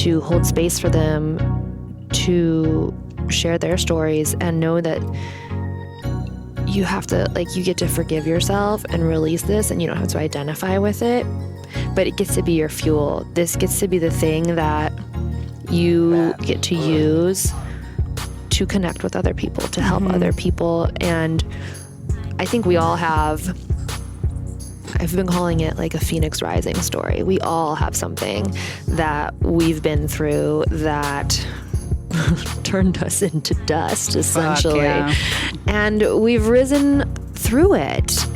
to hold space for them to share their stories, and know that you have to, like, you get to forgive yourself and release this, and you don't have to identify with it, but it gets to be your fuel. This gets to be the thing that you get to use to connect with other people, to help other people. And I think we all have, I've been calling it like a phoenix rising story. We all have something that we've been through that turned us into dust, essentially. Yeah. And we've risen through it.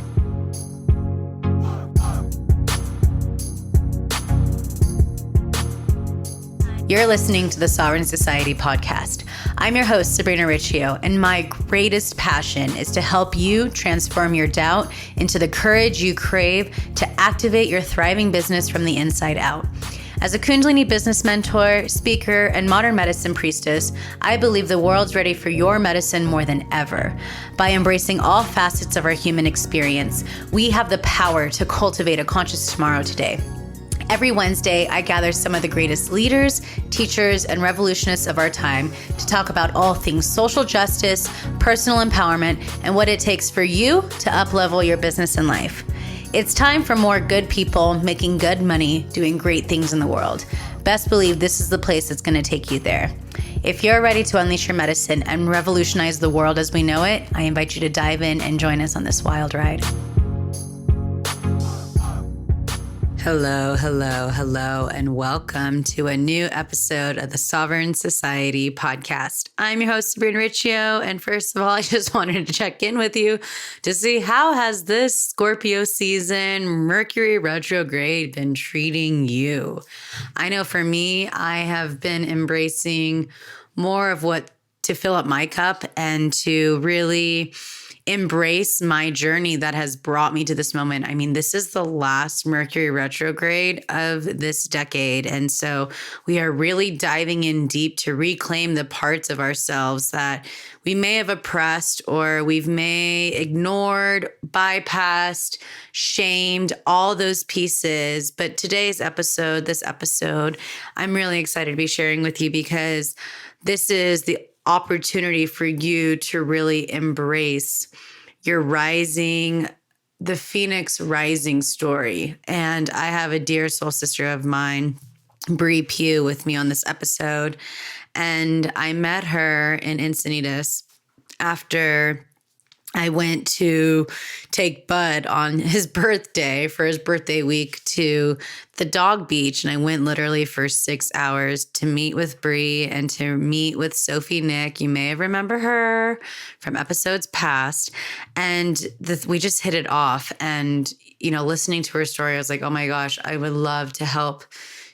You're listening to the Sovereign Society podcast. I'm your host, Sabrina Riccio, and my greatest passion is to help you transform your doubt into the courage you crave to activate your thriving business from the inside out. As a Kundalini business mentor, speaker, and modern medicine priestess, I believe the world's ready for your medicine more than ever. By embracing all facets of our human experience, we have the power to cultivate a conscious tomorrow today. Every Wednesday, I gather some of the greatest leaders, teachers, and revolutionists of our time to talk about all things social justice, personal empowerment, and what it takes for you to up-level your business and life. It's time for more good people making good money, doing great things in the world. Best believe this is the place that's going to take you there. If you're ready to unleash your medicine and revolutionize the world as we know it, I invite you to dive in and join us on this wild ride. Hello, hello, hello, and welcome to a new episode of the Sovereign Society podcast. I'm your host, Sabrina Riccio, and first of all, I just wanted to check in with you to see how has this Scorpio season, Mercury retrograde, been treating you? I know for me, I have been embracing more of what to fill up my cup and to really embrace my journey that has brought me to this moment. I mean, this is the last Mercury retrograde of this decade. And so we are really diving in deep to reclaim the parts of ourselves that we may have oppressed or we've may ignored, bypassed, shamed, all those pieces. But this episode, I'm really excited to be sharing with you because this is the opportunity for you to really embrace your the Phoenix rising story. And I have a dear soul sister of mine, Brie Pugh, with me on this episode. And I met her in Encinitas after I went to take Bud on his birthday for his birthday week to the dog beach. And I went literally for 6 hours to meet with Brie and to meet with Sophie Nick. You may remember her from episodes past. And we just hit it off. And, listening to her story, I was like, oh my gosh, I would love to help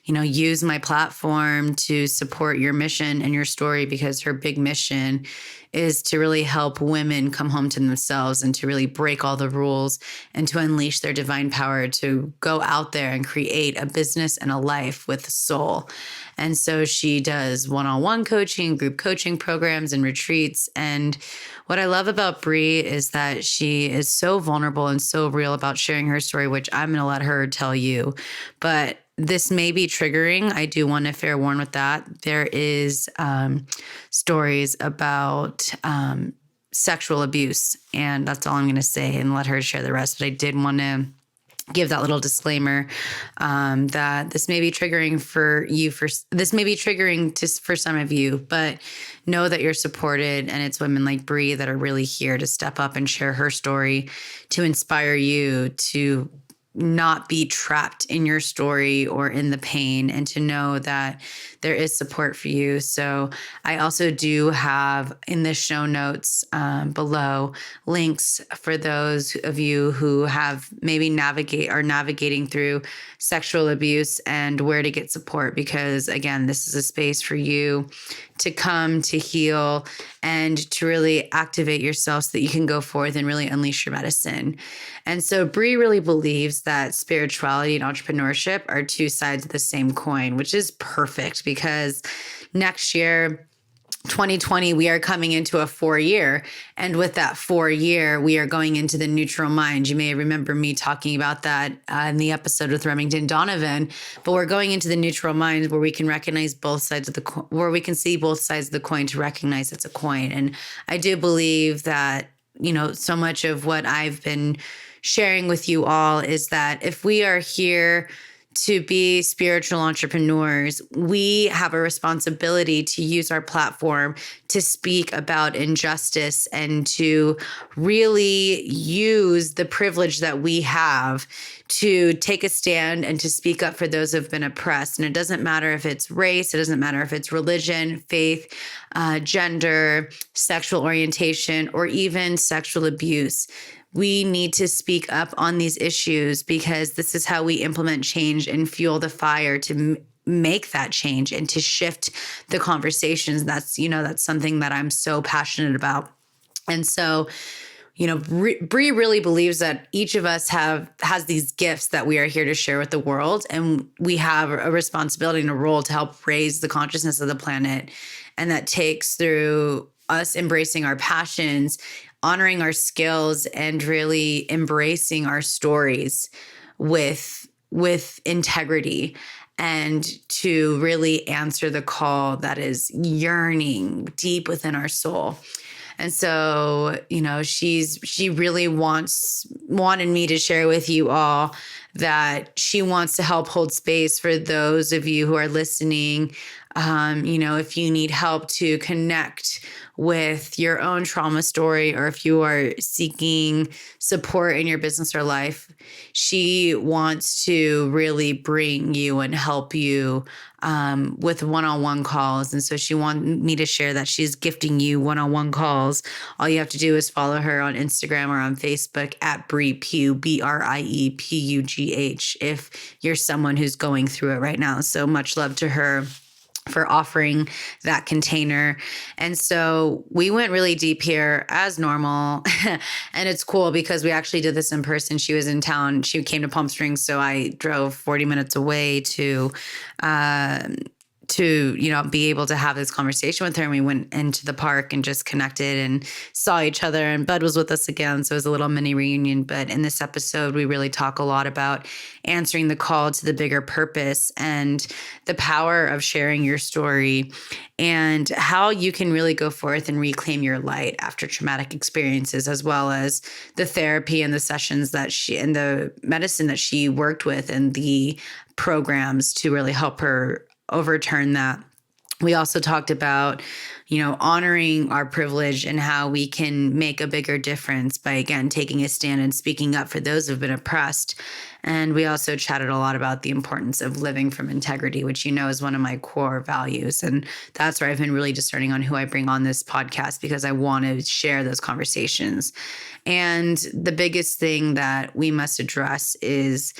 use my platform to support your mission and your story, because her big mission is to really help women come home to themselves and to really break all the rules and to unleash their divine power to go out there and create a business and a life with soul. And so she does one-on-one coaching, group coaching programs and retreats. And what I love about Brie is that she is so vulnerable and so real about sharing her story, which I'm going to let her tell you. But this may be triggering. I do want to fair warn with that. There is stories about sexual abuse, and that's all I'm going to say, and let her share the rest. But I did want to give that little disclaimer that this may be triggering for you. For some of you, but know that you're supported, and it's women like Brie that are really here to step up and share her story to inspire you to not be trapped in your story or in the pain, and to know that there is support for you. So I also do have in the show notes below links for those of you who have maybe navigating through sexual abuse and where to get support, because again, this is a space for you to come to heal and to really activate yourself so that you can go forth and really unleash your medicine. And so Brie really believes that spirituality and entrepreneurship are two sides of the same coin, which is perfect, because next year 2020, we are coming into a 4-year. And with that 4-year, we are going into the neutral mind. You may remember me talking about that in the episode with Remington Donovan, but we're going into the neutral mind where we can recognize both sides of where we can see both sides of the coin to recognize it's a coin. And I do believe that, so much of what I've been sharing with you all is that if we are here to be spiritual entrepreneurs, we have a responsibility to use our platform to speak about injustice and to really use the privilege that we have to take a stand and to speak up for those who've been oppressed. And it doesn't matter if it's race, it doesn't matter if it's religion, faith, gender, sexual orientation, or even sexual abuse. We need to speak up on these issues because this is how we implement change and fuel the fire to make that change and to shift the conversations. That's something that I'm so passionate about. And so, Brie really believes that each of us has these gifts that we are here to share with the world. And we have a responsibility and a role to help raise the consciousness of the planet. And that takes through us embracing our passions, honoring our skills, and really embracing our stories with integrity, and to really answer the call that is yearning deep within our soul. And so, she really wanted me to share with you all that she wants to help hold space for those of you who are listening. If you need help to connect with your own trauma story, or if you are seeking support in your business or life, she wants to really bring you and help you with one-on-one calls. And so she wanted me to share that she's gifting you one-on-one calls. All you have to do is follow her on Instagram or on Facebook at Brie Pugh, BRIEPUGH, if you're someone who's going through it right now. So much love to her for offering that container. And so we went really deep here as normal. And it's cool because we actually did this in person. She was in town. She came to Palm Springs. So I drove 40 minutes away to be able to have this conversation with her. And we went into the park and just connected and saw each other, and Bud was with us again. So it was a little mini reunion. But in this episode, we really talk a lot about answering the call to the bigger purpose and the power of sharing your story, and how you can really go forth and reclaim your light after traumatic experiences, as well as the therapy and the sessions that and the medicine that she worked with, and the programs to really help her overturn that. We also talked about, honoring our privilege and how we can make a bigger difference by, again, taking a stand and speaking up for those who've been oppressed. And we also chatted a lot about the importance of living from integrity, which is one of my core values. And that's where I've been really discerning on who I bring on this podcast, because I want to share those conversations. And the biggest thing that we must address is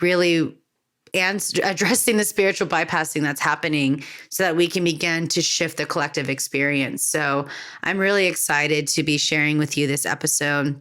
really addressing the spiritual bypassing that's happening, so that we can begin to shift the collective experience. So I'm really excited to be sharing with you this episode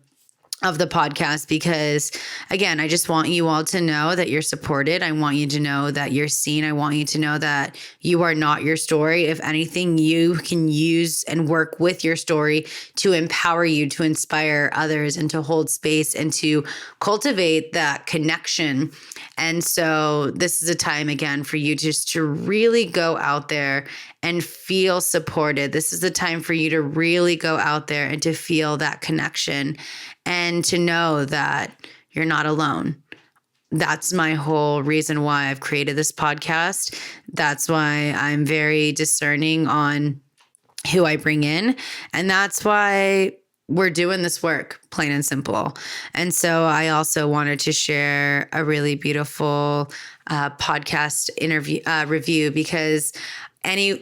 of the podcast, because again, I just want you all to know that you're supported. I want you to know that you're seen. I want you to know that you are not your story. If anything, you can use and work with your story to empower you, to inspire others, and to hold space and to cultivate that connection. And so this is a time, again, for you just to really go out there and feel supported. This is the time for you to really go out there and to feel that connection, and to know that you're not alone. That's my whole reason why I've created this podcast. That's why I'm very discerning on who I bring in. And that's why we're doing this work, plain and simple. And so I also wanted to share a really beautiful podcast interview review, because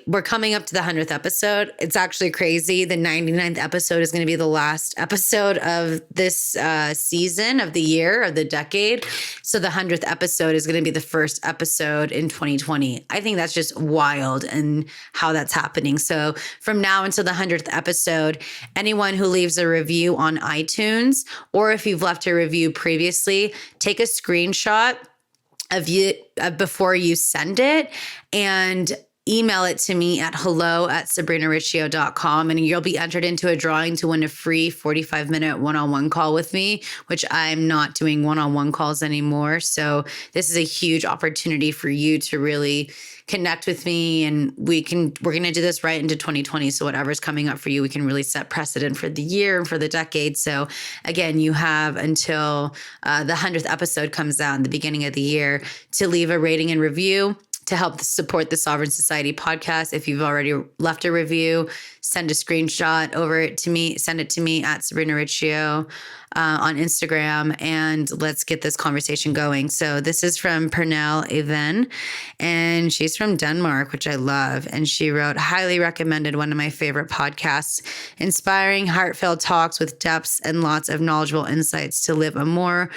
we're coming up to the 100th episode. It's actually crazy. The 99th episode is going to be the last episode of this season, of the year, of the decade. So the 100th episode is going to be the first episode in 2020. I think that's just wild, and how that's happening. So from now until the 100th episode, anyone who leaves a review on iTunes, or if you've left a review previously, take a screenshot of you before you send it, and email it to me at hello@sabrinariccio.com, and you'll be entered into a drawing to win a free 45-minute one-on-one call with me, which I'm not doing one-on-one calls anymore. So this is a huge opportunity for you to really connect with me, and we're going to do this right into 2020. So whatever's coming up for you, we can really set precedent for the year and for the decade. So again, you have until the 100th episode comes out in the beginning of the year to leave a rating and review to help support the Sovereign Society podcast. If you've already left a review, send a screenshot over to me, send it to me at Sabrina Riccio on Instagram, and let's get this conversation going. So this is from Pernell Even, and she's from Denmark, which I love. And she wrote, highly recommended, one of my favorite podcasts, inspiring, heartfelt talks with depths and lots of knowledgeable insights to live more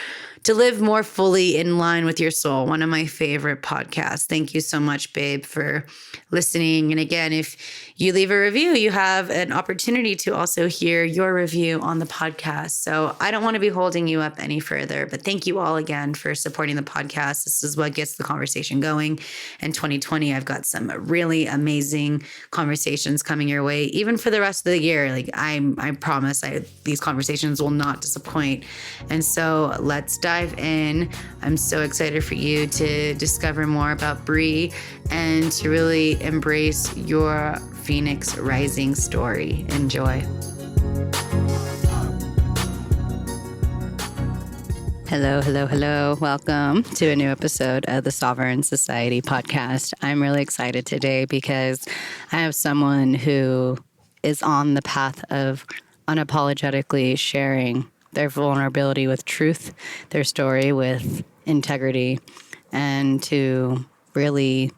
fully in line with your soul. One of my favorite podcasts. Thank you so much, babe, for listening. And again, if you leave a review, you have an opportunity to also hear your review on the podcast. So I don't want to be holding you up any further, but thank you all again for supporting the podcast. This is what gets the conversation going. In 2020, I've got some really amazing conversations coming your way, even for the rest of the year. Like I promise these conversations will not disappoint. And so let's dive in. I'm so excited for you to discover more about Brie and to really embrace your Phoenix Rising story. Enjoy. Hello, hello, hello. Welcome to a new episode of the Sovereign Society podcast. I'm really excited today because I have someone who is on the path of unapologetically sharing their vulnerability with truth, their story with integrity, and to really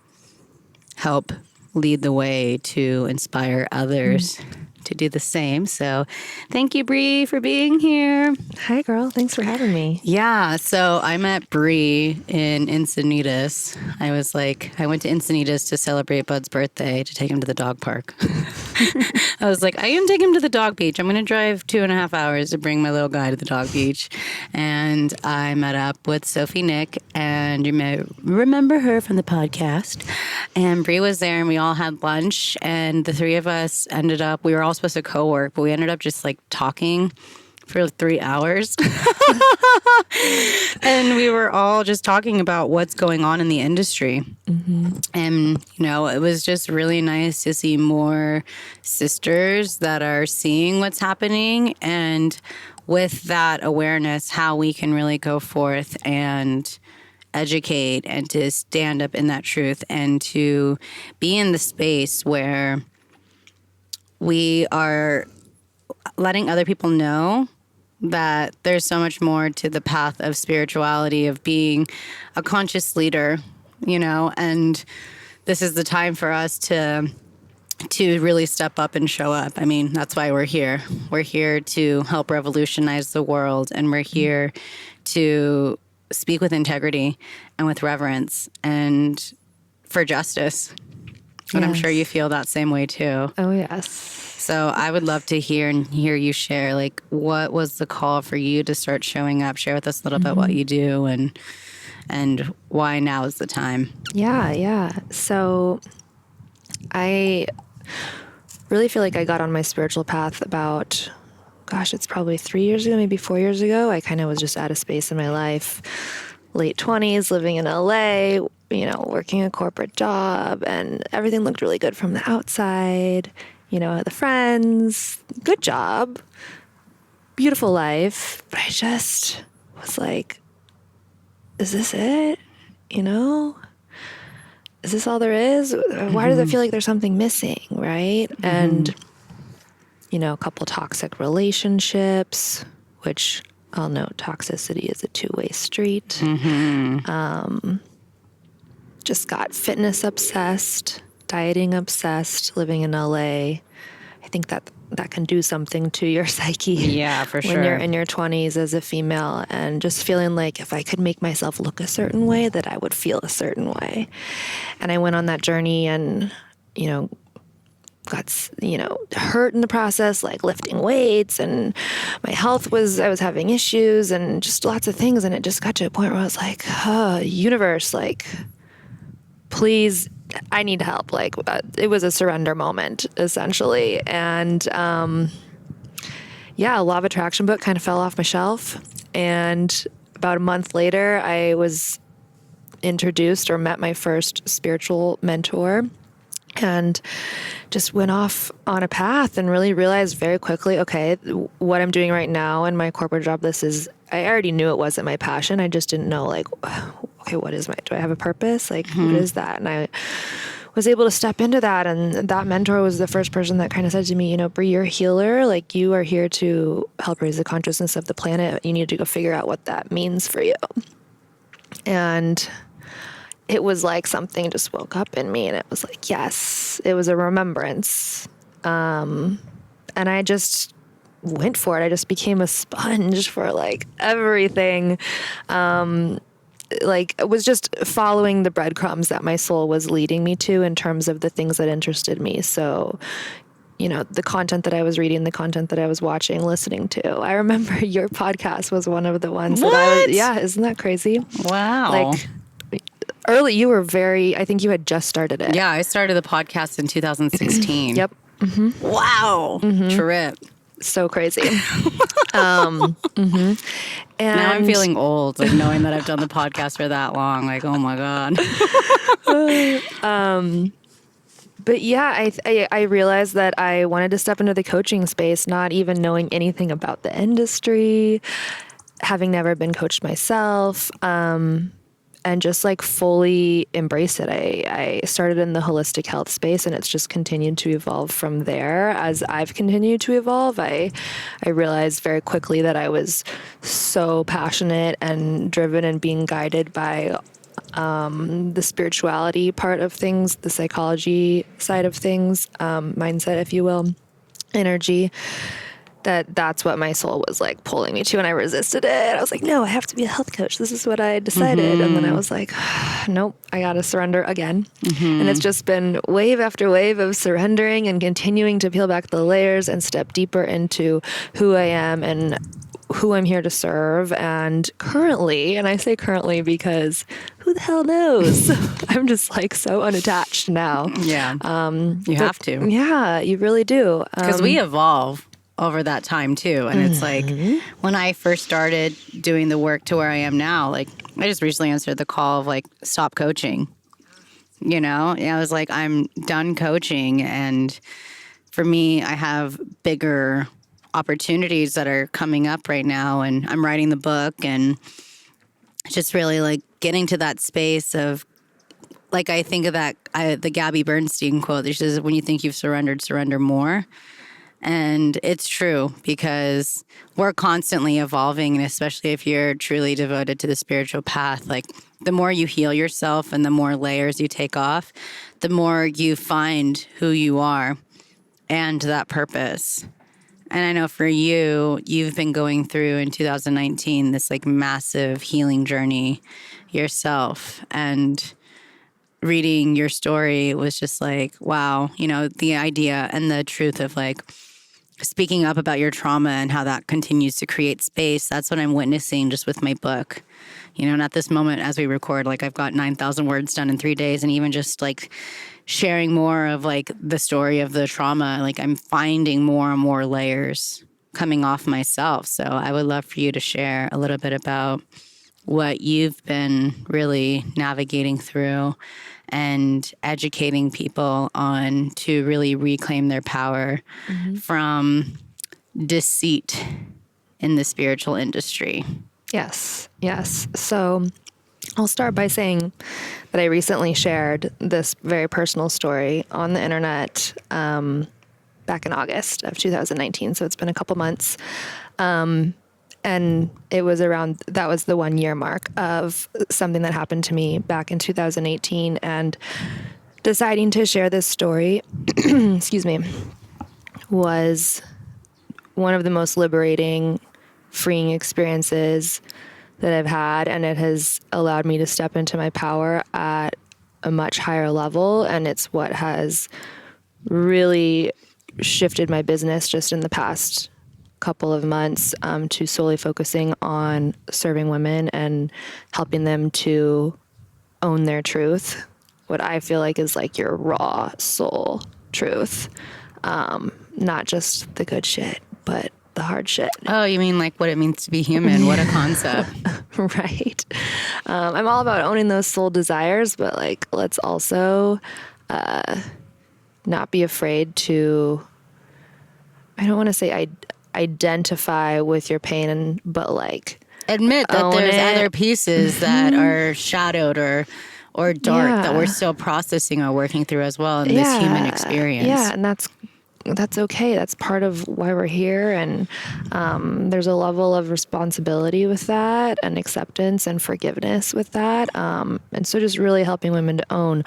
help lead the way to inspire others to do the same. So thank you, Brie, for being here. Hi, girl. Thanks for having me. Yeah. So I met Brie in Encinitas. I went to Encinitas to celebrate Bud's birthday to take him to the dog park. I was like, I can take him to the dog beach. I'm going to drive 2.5 hours to bring my little guy to the dog beach. And I met up with Sophie Nick, and you may remember her from the podcast. And Brie was there, and we all had lunch. And the three of us we were all supposed to co-work, but we ended up just like talking for 3 hours. And we were all just talking about what's going on in the industry. Mm-hmm. And, it was just really nice to see more sisters that are seeing what's happening. And with that awareness, how we can really go forth and educate and to stand up in that truth and to be in the space where we are letting other people know that there's so much more to the path of spirituality, of being a conscious leader, and this is the time for us to really step up and show up. I mean, that's why we're here. We're here to help revolutionize the world, and we're here to speak with integrity and with reverence and for justice. But yes. I'm sure you feel that same way too. Oh, yes. So I would love to hear you share, like, what was the call for you to start showing up? Share with us a little bit what you do and why now is the time. Yeah. So I really feel like I got on my spiritual path about, it's probably 3 years ago, maybe 4 years ago. I kind of was just out of space in my life, late 20s, living in LA, working a corporate job, and everything looked really good from the outside. The friends, good job, beautiful life. But I just was like, is this it? Is this all there is? Why does it feel like there's something missing, right? Mm-hmm. And, a couple toxic relationships, which I'll note toxicity is a two-way street. Mm-hmm. Just got fitness obsessed, dieting obsessed, living in LA. I think that can do something to your psyche. Yeah, for sure. When you're in your 20s as a female, and just feeling like if I could make myself look a certain way, that I would feel a certain way. And I went on that journey and, got, hurt in the process, like lifting weights, and my health I was having issues and just lots of things. And it just got to a point where I was like, universe, like, please I need help. Like it was a surrender moment essentially. And a law of attraction book kind of fell off my shelf. And about a month later, I was introduced or met my first spiritual mentor, and just went off on a path and really realized very quickly, okay, what I'm doing right now in my corporate job, I already knew it wasn't my passion. I just didn't know, like, okay, do I have a purpose? Like, what is that? And I was able to step into that. And that mentor was the first person that kind of said to me, Brie, you're a healer. Like, you are here to help raise the consciousness of the planet. You need to go figure out what that means for you. And it was like something just woke up in me, and it was like, yes, it was a remembrance. And I just went for it. I just became a sponge for like everything. Like, it was just following the breadcrumbs that my soul was leading me to in terms of the things that interested me. So, the content that I was reading, the content that I was watching, listening to. I remember your podcast was one of the ones that I was, isn't that crazy? Wow. Like, early, I think you had just started it. Yeah, I started the podcast in 2016. Yep. Mm-hmm. Wow. Mm-hmm. Trip. So crazy. And now I'm feeling old, like knowing that I've done the podcast for that long. Like, oh my God. But yeah, I realized that I wanted to step into the coaching space, not even knowing anything about the industry, having never been coached myself, and just like fully embrace it. I started in the holistic health space, and it's just continued to evolve from there. As I've continued to evolve, I realized very quickly that I was so passionate and driven and being guided by the spirituality part of things, the psychology side of things, mindset, if you will, energy, that's what my soul was like pulling me to, and I resisted it. I was like, no, I have to be a health coach. This is what I decided. Mm-hmm. And then I was like, nope, I got to surrender again. Mm-hmm. And it's just been wave after wave of surrendering and continuing to peel back the layers and step deeper into who I am and who I'm here to serve. And currently, and I say currently because who the hell knows? I'm just like so unattached now. Yeah. You have to. Yeah, you really do. Because we evolve over that time too. And it's like when I first started doing the work to where I am now, like I just recently answered the call of like, stop coaching, and I was like, I'm done coaching. And for me, I have bigger opportunities that are coming up right now, and I'm writing the book, and just really like getting to that space of like, I think of the Gabby Bernstein quote that says, when you think you've surrendered, surrender more. And it's true, because we're constantly evolving, and especially if you're truly devoted to the spiritual path, like the more you heal yourself and the more layers you take off, the more you find who you are and that purpose. And I know for you, you've been going through in 2019 this like massive healing journey yourself, and reading your story was just like, wow, the idea and the truth of like speaking up about your trauma and how that continues to create space. That's what I'm witnessing just with my book. And at this moment, as we record, like I've got 9,000 words done in 3 days, and even just like sharing more of like the story of the trauma, like I'm finding more and more layers coming off myself. So I would love for you to share a little bit about what you've been really navigating through and educating people on to really reclaim their power from deceit in the spiritual industry. Yes. So I'll start by saying that I recently shared this very personal story on the internet back in August of 2019. So it's been a couple months. And it was that was the 1 year mark of something that happened to me back in 2018, and deciding to share this story, excuse me, was one of the most liberating, freeing experiences that I've had. And it has allowed me to step into my power at a much higher level. And it's what has really shifted my business just in the past couple of months to solely focusing on serving women and helping them to own their truth, what I feel like is like your raw soul truth. Not just the good shit, but the hard shit. Oh, you mean like what it means to be human? What a concept. Right. I'm all about owning those soul desires, but like, let's also not be afraid to, I don't want to say identify with your pain, but like admit that there's other pieces that are shadowed or dark that we're still processing or working through as well in this human experience. Yeah, and that's okay. That's part of why we're here. And there's a level of responsibility with that, and acceptance and forgiveness with that. And so just really helping women to own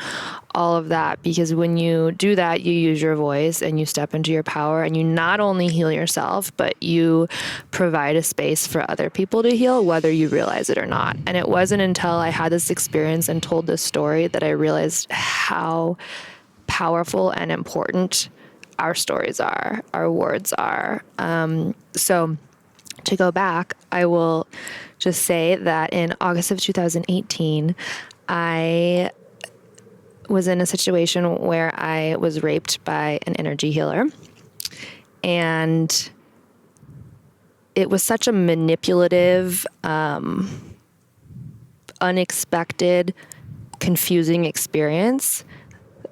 all of that, because when you do that, you use your voice and you step into your power, and you not only heal yourself, but you provide a space for other people to heal, whether you realize it or not. And it wasn't until I had this experience and told this story that I realized how powerful and important our stories are, our words are. So to go back, I will just say that in August of 2018, I was in a situation where I was raped by an energy healer. And it was such a manipulative, unexpected, confusing experience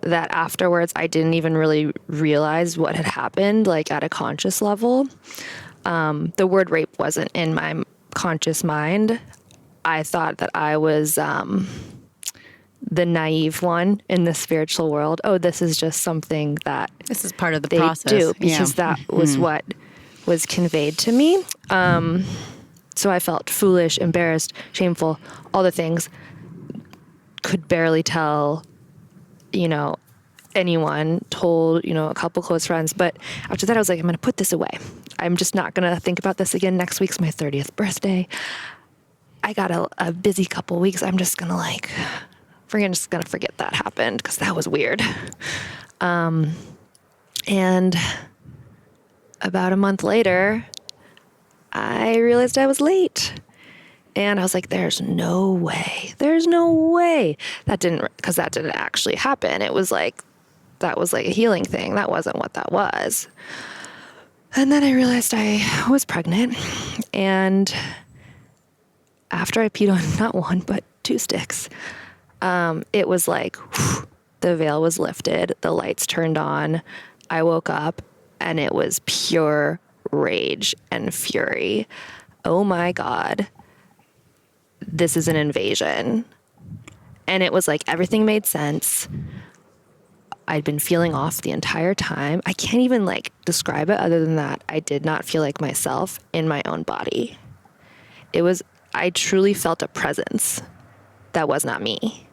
that afterwards I didn't even really realize what had happened, like at a conscious level. The word rape wasn't in my conscious mind. I thought that I was the naive one in the spiritual world. Oh, this is just something that this is part of the they process. do, because that was what was conveyed to me. So I felt foolish, embarrassed, shameful, all the things. Could barely tell anyone, told, a couple close friends. But after that, I was like, I'm going to put this away. I'm just not going to think about this again. Next week's my 30th birthday. I got a busy couple weeks. I'm just going to forget that happened, because that was weird. And about a month later, I realized I was late. And I was like, there's no way. That didn't actually happen. It was like, that was like a healing thing. That wasn't what that was. And then I realized I was pregnant. And after I peed on not one, but 2 sticks, it was like, whew, the veil was lifted. The lights turned on. I woke up and it was pure rage and fury. Oh my God. This is an invasion. And it was like everything made sense. I'd been feeling off the entire time. I can't even describe it other than that I did not feel like myself in my own body. I truly felt a presence that was not me.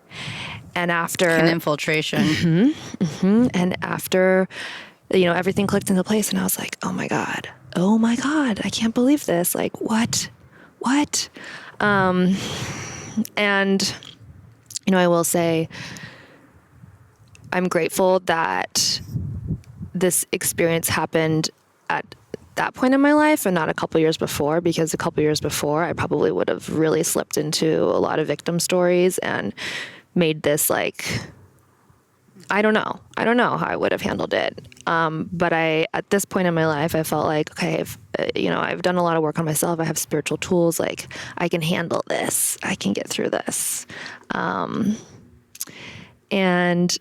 And after an infiltration. And after, everything clicked into place, and I was like, oh my God, I can't believe this. Like, what? And, I will say I'm grateful that this experience happened at that point in my life and not a couple years before, because a couple years before I probably would have really slipped into a lot of victim stories and made this I don't know how I would have handled it. But at this point in my life, I felt like, okay, I've done a lot of work on myself. I have spiritual tools. Like, I can handle this. I can get through this. And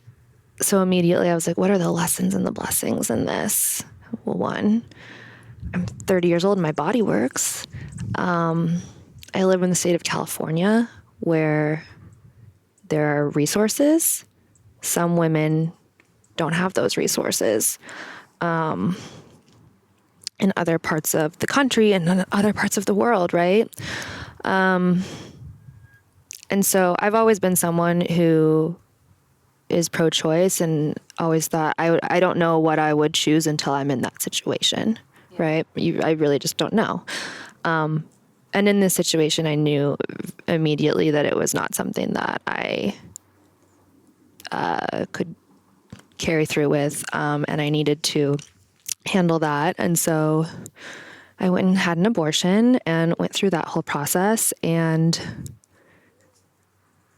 so immediately I was like, what are the lessons and the blessings in this? Well, one, I'm 30 years old and my body works. I live in the state of California, where there are resources. Some women don't have those resources in other parts of the country and in other parts of the world, right? And so I've always been someone who is pro-choice, and always thought I don't know what I would choose until I'm in that situation, right? I really just don't know. And in this situation, I knew immediately that it was not something that I could carry through with, and I needed to handle that. And so I went and had an abortion and went through that whole process. And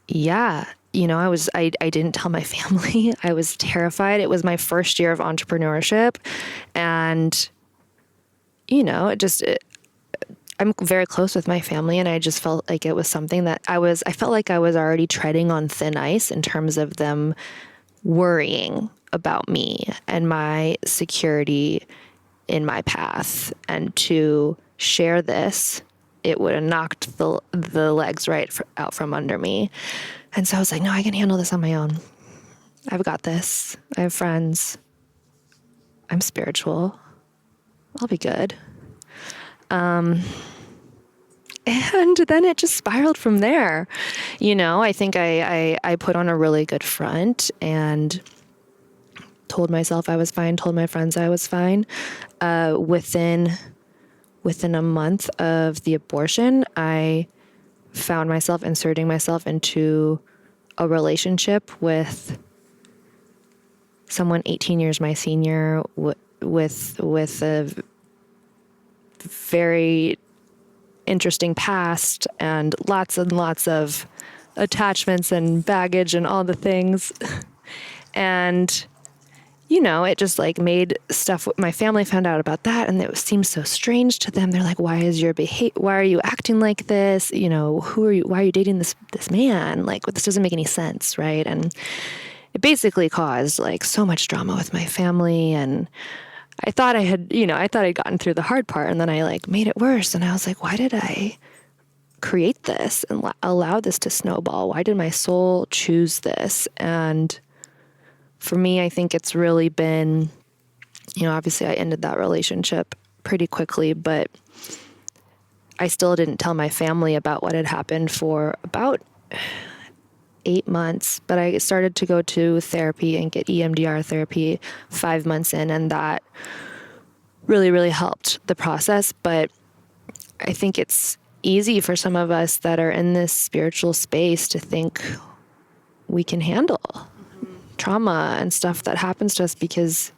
yeah, I didn't tell my family. I was terrified. It was my first year of entrepreneurship. And, I'm very close with my family, and I just felt like it was something that I felt like I was already treading on thin ice in terms of them worrying about me and my security in my path. And to share this, it would have knocked the legs out from under me. And so I was like, no, I can handle this on my own. I've got this. I have friends. I'm spiritual. I'll be good. And then it just spiraled from there. I think I put on a really good front and told myself I was fine, told my friends I was fine. Within a month of the abortion, I found myself inserting myself into a relationship with someone 18 years my senior, with a very interesting past and lots of attachments and baggage and all the things. And, it just like made stuff. My family found out about that, and it seemed so strange to them. They're like, why are you acting like this? Who are you? Why are you dating this man? Like, this doesn't make any sense. Right. And it basically caused like so much drama with my family. And I thought I'd gotten through the hard part, and then I like made it worse. And I was like, why did I create this and allow this to snowball? Why did my soul choose this? And for me, I think it's really been, obviously I ended that relationship pretty quickly, but I still didn't tell my family about what had happened for about 8 months. But I started to go to therapy and get EMDR therapy 5 months in, and that really, really helped the process. But I think it's easy for some of us that are in this spiritual space to think we can handle trauma and stuff that happens to us because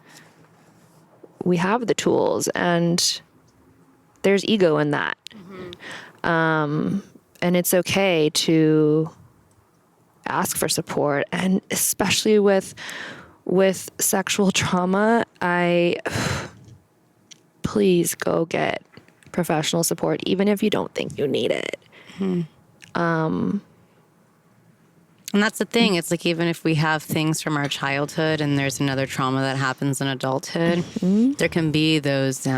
we have the tools, and there's ego in that. And it's okay to ask for support. And especially with sexual trauma, please go get professional support, even if you don't think you need it. And that's the thing. It's like, even if we have things from our childhood and there's another trauma that happens in adulthood, there can be those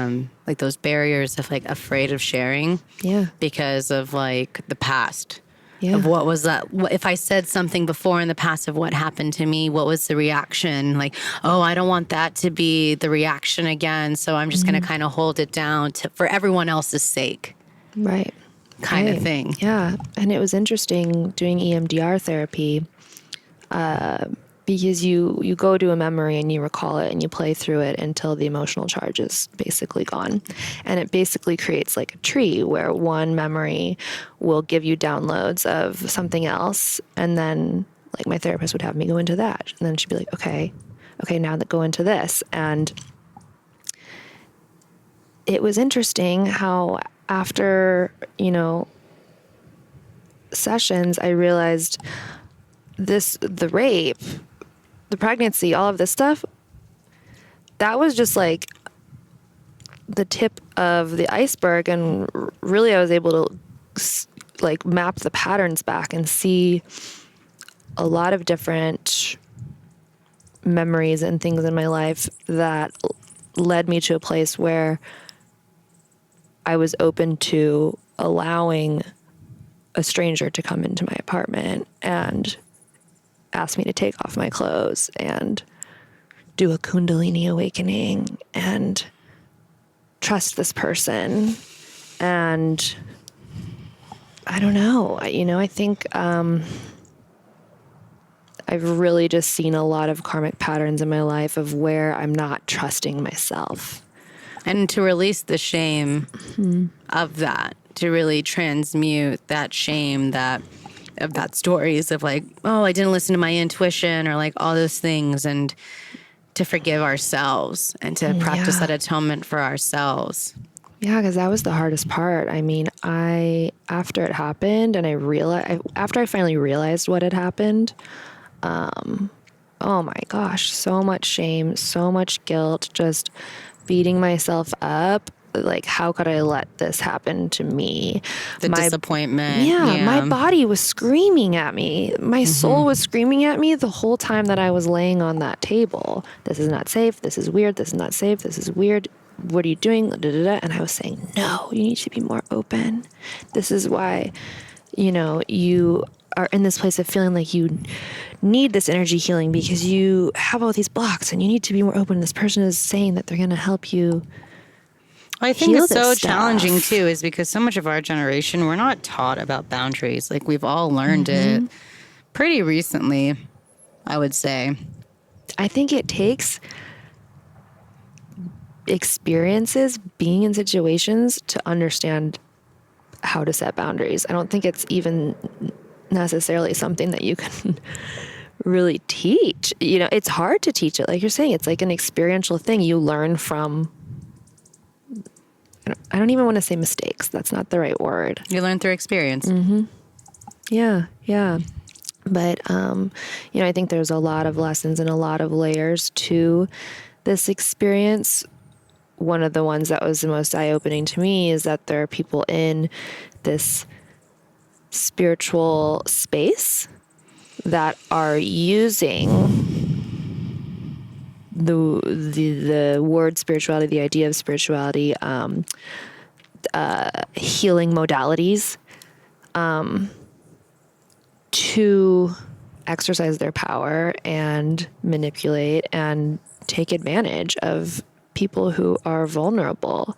those barriers of like afraid of sharing. Yeah. Because of like the past. Yeah. Of what was that? If I said something before in the past of what happened to me, what was the reaction? Like, oh, I don't want that to be the reaction again. So I'm just going to kind of hold it down for everyone else's sake. Right. Kind of thing. Yeah. And it was interesting doing EMDR therapy because you go to a memory and you recall it and you play through it until the emotional charge is basically gone. And it basically creates like a tree where one memory will give you downloads of something else. And then like my therapist would have me go into that. And then she'd be like, okay, now that go into this. And it was interesting how after, sessions, I realized the rape, the pregnancy, all of this stuff, that was just like the tip of the iceberg. And really I was able to like map the patterns back and see a lot of different memories and things in my life that led me to a place where I was open to allowing a stranger to come into my apartment and ask me to take off my clothes and do a Kundalini awakening and trust this person. And I don't know, I think I've really just seen a lot of karmic patterns in my life of where I'm not trusting myself. And to release the shame of that, to really transmute that shame of that stories of like, oh, I didn't listen to my intuition, or like all those things, and to forgive ourselves and to practice that atonement for ourselves. Yeah, because that was the hardest part. I mean, after it happened and after I finally realized what had happened, oh my gosh, so much shame, so much guilt, just beating myself up. Like, how could I let this happen to me? The disappointment. Yeah, my Yeah. body was screaming at me. My soul was screaming at me the whole time that I was laying on that table. This is not safe. This is weird. This is not safe. This is weird. What are you doing? Da, da, da. And I was saying, no, you need to be more open. This is why, you are in this place of feeling like you need this energy healing because you have all these blocks and you need to be more open. This person is saying that they're going to help you. I think heal it's this so stuff. challenging too, is because so much of our generation, we're not taught about boundaries. Like, we've all learned it pretty recently, I would say. I think it takes experiences, being in situations, to understand how to set boundaries. I don't think it's even necessarily something that you can really teach. It's hard to teach it. Like you're saying, it's like an experiential thing you learn from. I don't even want to say mistakes. That's not the right word. You learn through experience. Yeah. But, I think there's a lot of lessons and a lot of layers to this experience. One of the ones that was the most eye-opening to me is that there are people in this spiritual space that are using the word spirituality, the idea of spirituality, healing modalities, to exercise their power and manipulate and take advantage of people who are vulnerable.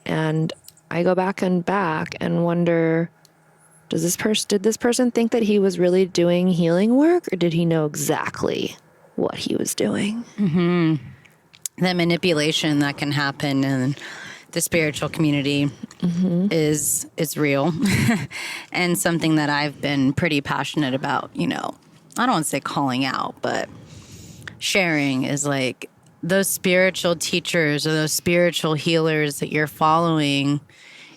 And I go back and wonder, did this person think that he was really doing healing work, or did he know exactly what he was doing? The manipulation that can happen in the spiritual community is real and something that I've been pretty passionate about. I don't want to say calling out, but sharing is like, those spiritual teachers or those spiritual healers that you're following,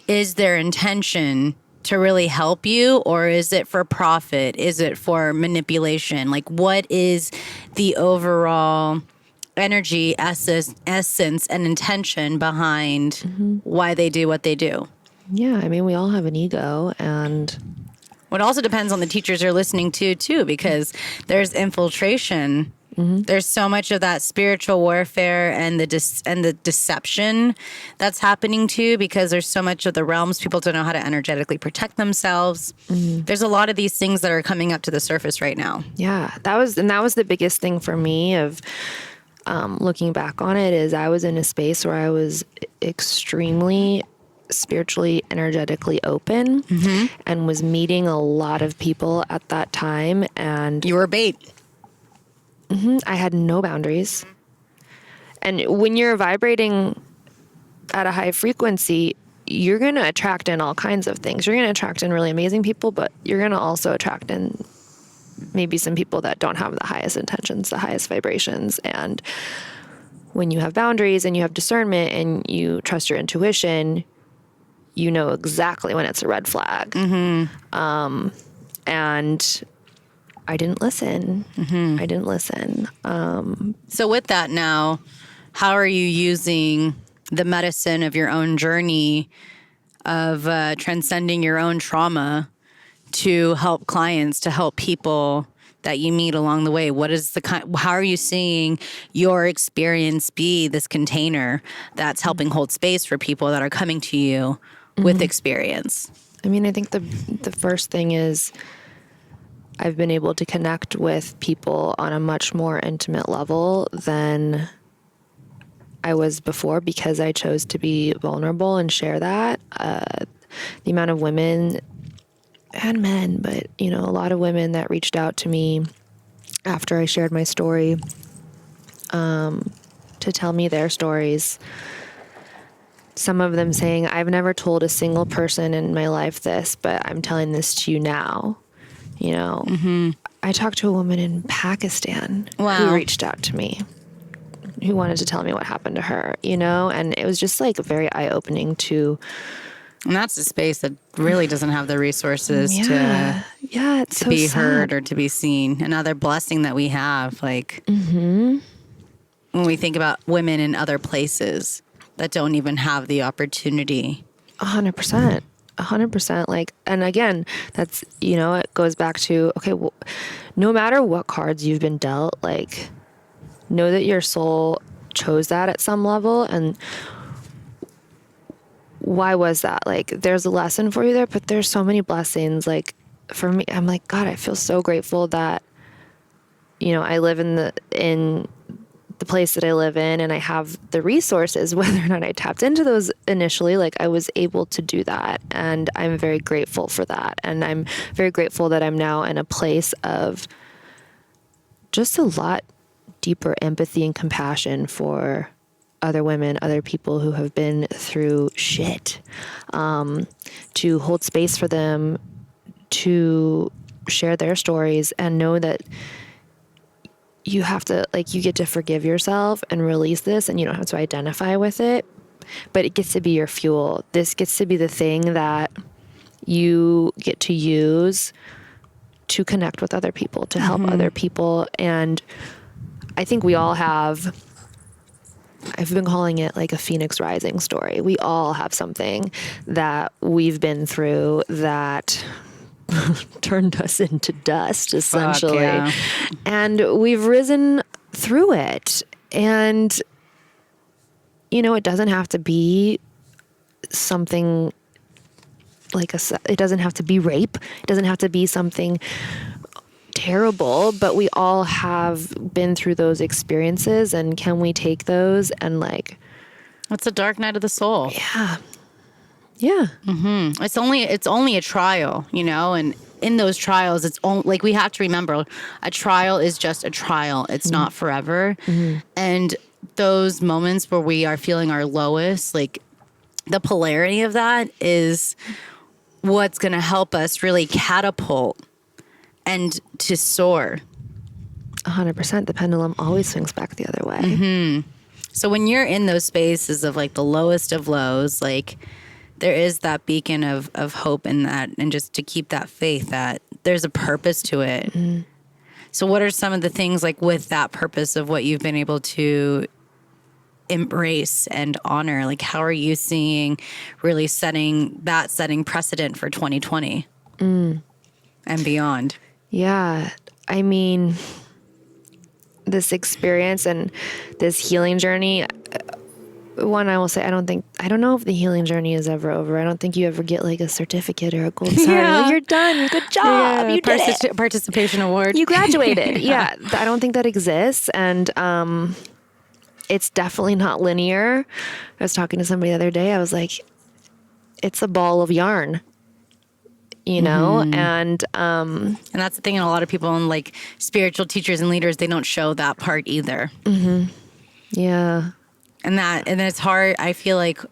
is their intention to really help you, or is it for profit? Is it for manipulation? Like, what is the overall energy, essence and intention behind why they do what they do? Yeah, I mean, we all have an ego, and It also depends on the teachers you're listening to too, because there's infiltration. There's so much of that spiritual warfare and the deception that's happening too, because there's so much of the realms people don't know how to energetically protect themselves. There's a lot of these things that are coming up to the surface right now. yeah, that was the biggest thing for me of looking back on it, is I was in a space where I was extremely spiritually, energetically open, and was meeting a lot of people at that time. And You were bait. I had no boundaries. And when you're vibrating at a high frequency, you're going to attract in all kinds of things. You're going to attract in really amazing people, but you're going to also attract in maybe some people that don't have the highest intentions, the highest vibrations. And when you have boundaries and you have discernment and you trust your intuition, you know exactly when it's a red flag. And I didn't listen. I didn't listen. So with that now, how are you using the medicine of your own journey of transcending your own trauma to help clients, to help people that you meet along the way? How are you seeing your experience be this container that's helping hold space for people that are coming to you with experience? I mean, I think the first thing is I've been able to connect with people on a much more intimate level than I was before, because I chose to be vulnerable and share that. The amount of women and men, but a lot of women that reached out to me after I shared my story, to tell me their stories. Some of them saying, I've never told a single person in my life this, but I'm telling this to you now. I talked to a woman in Pakistan who reached out to me. who wanted to tell me what happened to her, and it was just like very eye-opening to. And that's a space that really doesn't have the resources it's to so be sad. heard or to be seen. Another blessing that we have, like when we think about women in other places that don't even have the opportunity. 100%. 100%. Like, and again, that's, it goes back to, okay, well, no matter what cards you've been dealt, like, know that your soul chose that at some level. And why was that? Like, there's a lesson for you there, but there's so many blessings. Like, for me, I'm like, God, I feel so grateful that, I live in the place that I live in, and I have the resources. Whether or not I tapped into those initially, like, I was able to do that. And I'm very grateful for that. And I'm very grateful that I'm now in a place of just a lot deeper empathy and compassion for other women, other people who have been through shit, to hold space for them, to share their stories, and know that you have to, like, you get to forgive yourself and release this, and you don't have to identify with it, but it gets to be your fuel. This gets to be the thing that you get to use to connect with other people, to help other people. And I think we all have, I've been calling it like a Phoenix Rising story. We all have something that we've been through that turned us into dust, essentially. Yeah. And we've risen through it. And, it doesn't have to be something like it doesn't have to be rape. It doesn't have to be something terrible, but we all have been through those experiences. And can we take those and, like, It's a dark night of the soul. Yeah. It's only a trial, and in those trials, it's only, like, we have to remember, a trial is just a trial. It's not forever. And those moments where we are feeling our lowest, like, the polarity of that is what's going to help us really catapult and to soar. 100%. The pendulum always swings back the other way. So when you're in those spaces of, like, the lowest of lows, like, there is that beacon of hope in that, and just to keep that faith that there's a purpose to it. So what are some of the things, like, with that purpose of what you've been able to embrace and honor? Like, how are you seeing really setting precedent for 2020 and beyond? Yeah. I mean, this experience and this healing journey, one, I will say, I don't know if the healing journey is ever over. I don't think you ever get, like, a certificate or a gold star. Yeah. Like, you're done. Good job. You did it. Participation award. You graduated. Yeah. I don't think that exists. And it's definitely not linear. I was talking to somebody the other day. I was like, it's a ball of yarn, and that's the thing. And a lot of people, and, like, spiritual teachers and leaders, they don't show that part either. Yeah. And it's hard. I feel like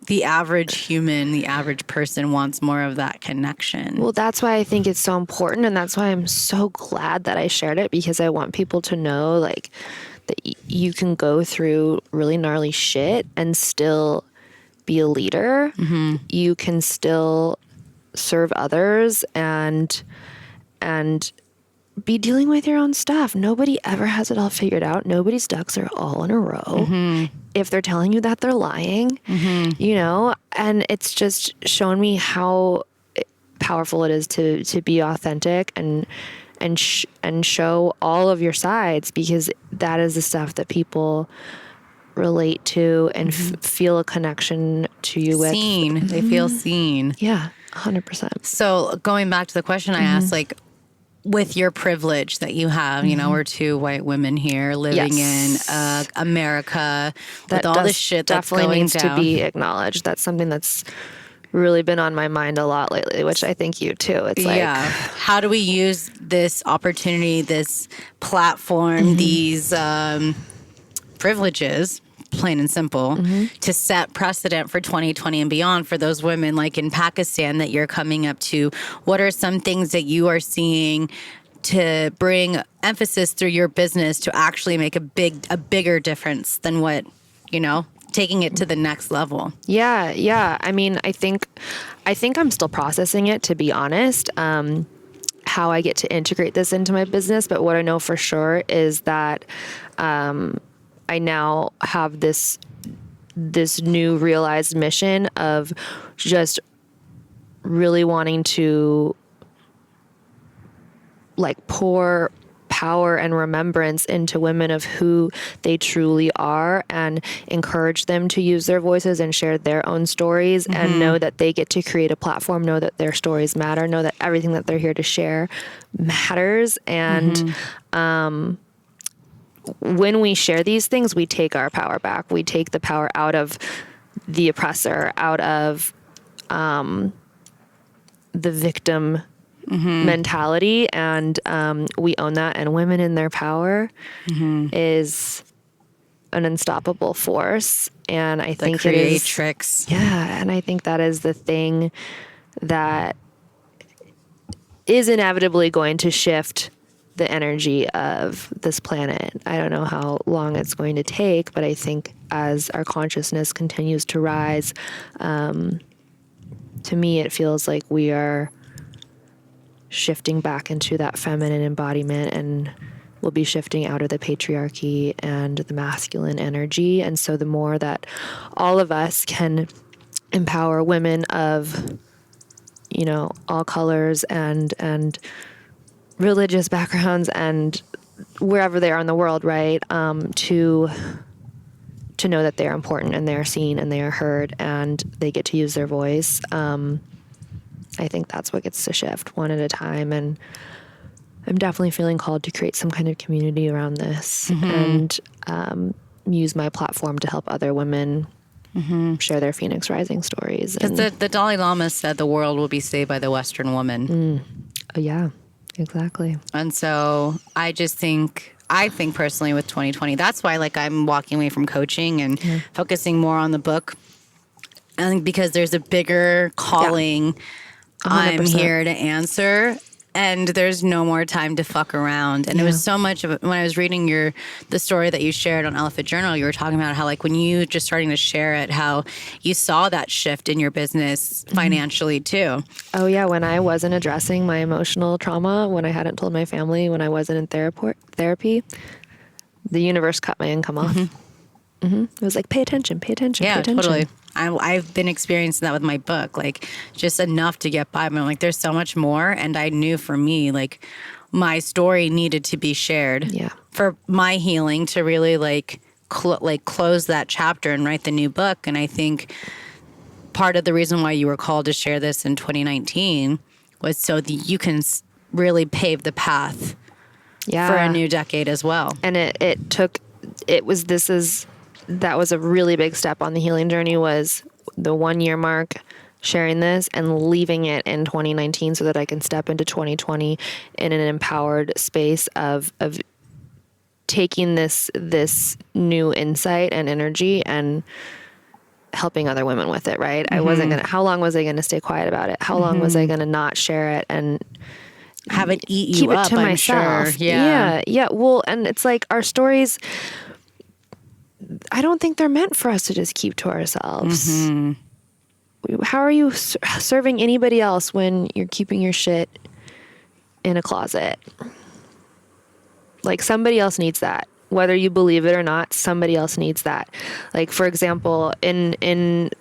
the average human, the average person wants more of that connection. Well, that's why I think it's so important. And that's why I'm so glad that I shared it, because I want people to know, like, that you can go through really gnarly shit and still be a leader. You can still serve others and be dealing with your own stuff. Nobody ever has it all figured out. Nobody's ducks are all in a row. If they're telling you that, they're lying, and it's just shown me how powerful it is to be authentic and show all of your sides, because that is the stuff that people relate to and feel a connection to you with. Seen. They feel seen. Yeah, 100%. So going back to the question I asked, like, with your privilege that you have, we're two white women here living in America, with all this shit that's definitely going needs down. to be acknowledged. That's something that's really been on my mind a lot lately, which I think you too. It's like, how do we use this opportunity, this platform, these privileges, plain and simple, to set precedent for 2020 and beyond for those women, like in Pakistan, that you're coming up to? What are some things that you are seeing to bring emphasis through your business to actually make a bigger difference than what, taking it to the next level. Yeah. Yeah. I mean, I think I'm still processing it, to be honest, how I get to integrate this into my business. But what I know for sure is that, I now have this new realized mission of just really wanting to like pour power and remembrance into women of who they truly are and encourage them to use their voices and share their own stories and know that they get to create a platform, know that their stories matter, know that everything that they're here to share matters. And when we share these things, we take our power back. We take the power out of the oppressor, out of the victim mentality, and we own that. And women in their power is an unstoppable force. And I think it is creatrix. Yeah, and I think that is the thing that is inevitably going to shift the energy of this planet. I don't know how long it's going to take, but I think as our consciousness continues to rise, to me, it feels like we are shifting back into that feminine embodiment, and we'll be shifting out of the patriarchy and the masculine energy. And so the more that all of us can empower women of, all colors and religious backgrounds and wherever they are in the world, right, to know that they're important and they're seen and they are heard and they get to use their voice. I think that's what gets to shift one at a time. And I'm definitely feeling called to create some kind of community around this and use my platform to help other women share their Phoenix Rising stories. Because the Dalai Lama said the world will be saved by the Western woman. Oh, yeah, exactly. And so I think personally with 2020, that's why I'm walking away from coaching and focusing more on the book. I think because there's a bigger calling I'm here to answer, and there's no more time to fuck around. And it was so much of it, when I was reading the story that you shared on Elephant Journal, you were talking about how when you just starting to share it, how you saw that shift in your business financially too. Oh yeah. When I wasn't addressing my emotional trauma, when I hadn't told my family, when I wasn't in therapy, the universe cut my income off. It was like, pay attention, pay attention, Yeah, pay attention. Totally. I've been experiencing that with my book, just enough to get by. But I'm there's so much more. And I knew for me, my story needed to be shared for my healing to really close that chapter and write the new book. And I think part of the reason why you were called to share this in 2019 was so that you can really pave the path for a new decade as well. And that was a really big step on the healing journey, was the 1 year mark, sharing this and leaving it in 2019 so that I can step into 2020 in an empowered space of taking this new insight and energy and helping other women with it, right? I wasn't how long was I going to stay quiet about it? How long was I going to not share it and have it eat you keep up, it to I'm myself? sure. Yeah. Well, and it's our stories, I don't think they're meant for us to just keep to ourselves. How are you serving anybody else when you're keeping your shit in a closet? Somebody else needs that. Whether you believe it or not, somebody else needs that. For example, in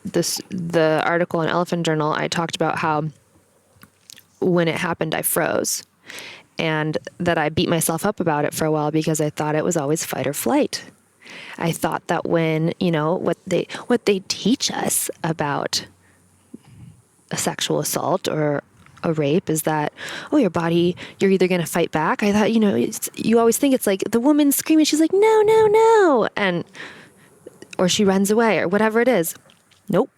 the article in Elephant Journal, I talked about how when it happened, I froze. And that I beat myself up about it for a while because I thought it was always fight or flight. I thought that when, what they teach us about a sexual assault or a rape is that, your body, you're either going to fight back. I thought, you always think it's the woman screaming, she's like, no, no, no. Or she runs away or whatever it is. Nope.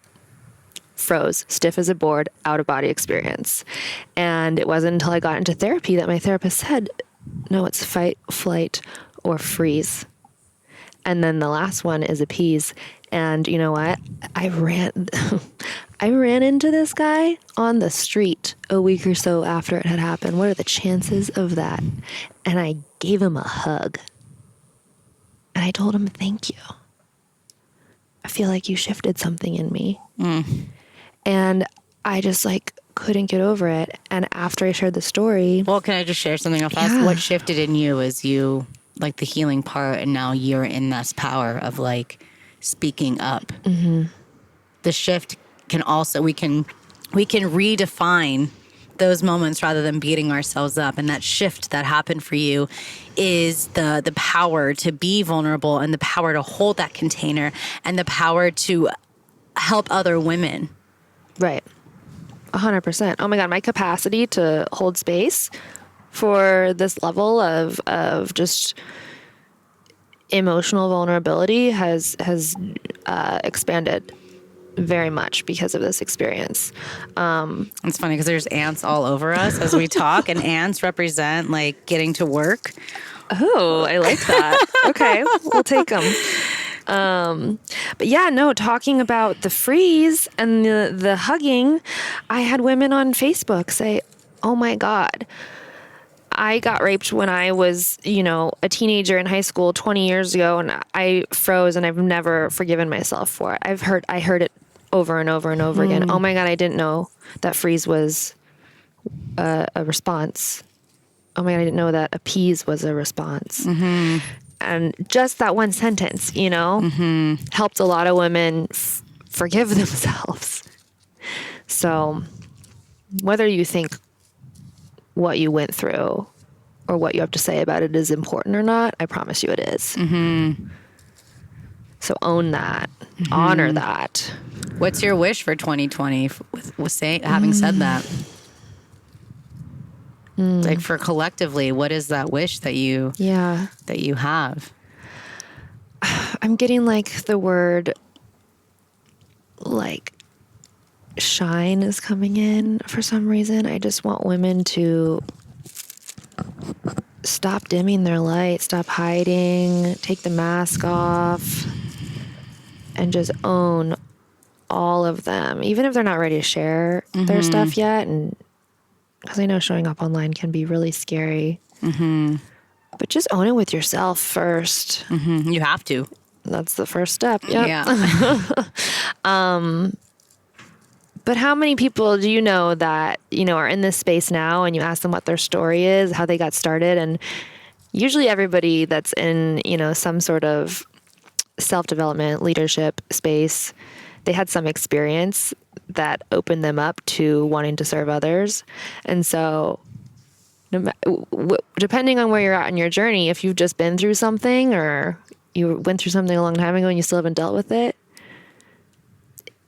Froze, stiff as a board, out of body experience. And it wasn't until I got into therapy that my therapist said, no, it's fight, flight, or freeze. And then the last one is appease. And you know what? I ran into this guy on the street a week or so after it had happened. What are the chances of that? And I gave him a hug. And I told him, thank you. I feel like you shifted something in me. And I just like couldn't get over it. And after I shared the story. Well, can I just share something else? Yeah. What shifted in you is you, like the healing part, and now you're in this power of like speaking up. The shift can also, we can redefine those moments rather than beating ourselves up. And that shift that happened for you is the power to be vulnerable and the power to hold that container and the power to help other women. Right. 100%. Oh my God, my capacity to hold space for this level of just emotional vulnerability has expanded very much because of this experience. It's funny because there's ants all over us as we talk, and ants represent like getting to work. Oh, I like that. Okay, we'll take them. But yeah, no, talking about the freeze and the hugging, I had women on Facebook say, oh my God, I got raped when I was, a teenager in high school 20 years ago, and I froze and I've never forgiven myself for it. I heard it over and over and over again. Oh my God, I didn't know that freeze was a response. Oh my God, I didn't know that appease was a response. And just that one sentence, helped a lot of women forgive themselves. So whether you think what you went through or what you have to say about it is important or not, I promise you it is. So own that, honor that. What's your wish for 2020? Having said that, like for collectively, what is that wish that you have? I'm getting like the word like shine is coming in for some reason. I just want women to stop dimming their light, stop hiding, take the mask off, and just own all of them, even if they're not ready to share their stuff yet. And because I know showing up online can be really scary. But just own it with yourself first. You have to. That's the first step. Yep. Yeah. But how many people do you know that, are in this space now and you ask them what their story is, how they got started? And usually everybody that's in, some sort of self-development, leadership space, they had some experience that opened them up to wanting to serve others. And so depending on where you're at in your journey, if you've just been through something or you went through something a long time ago and you still haven't dealt with it,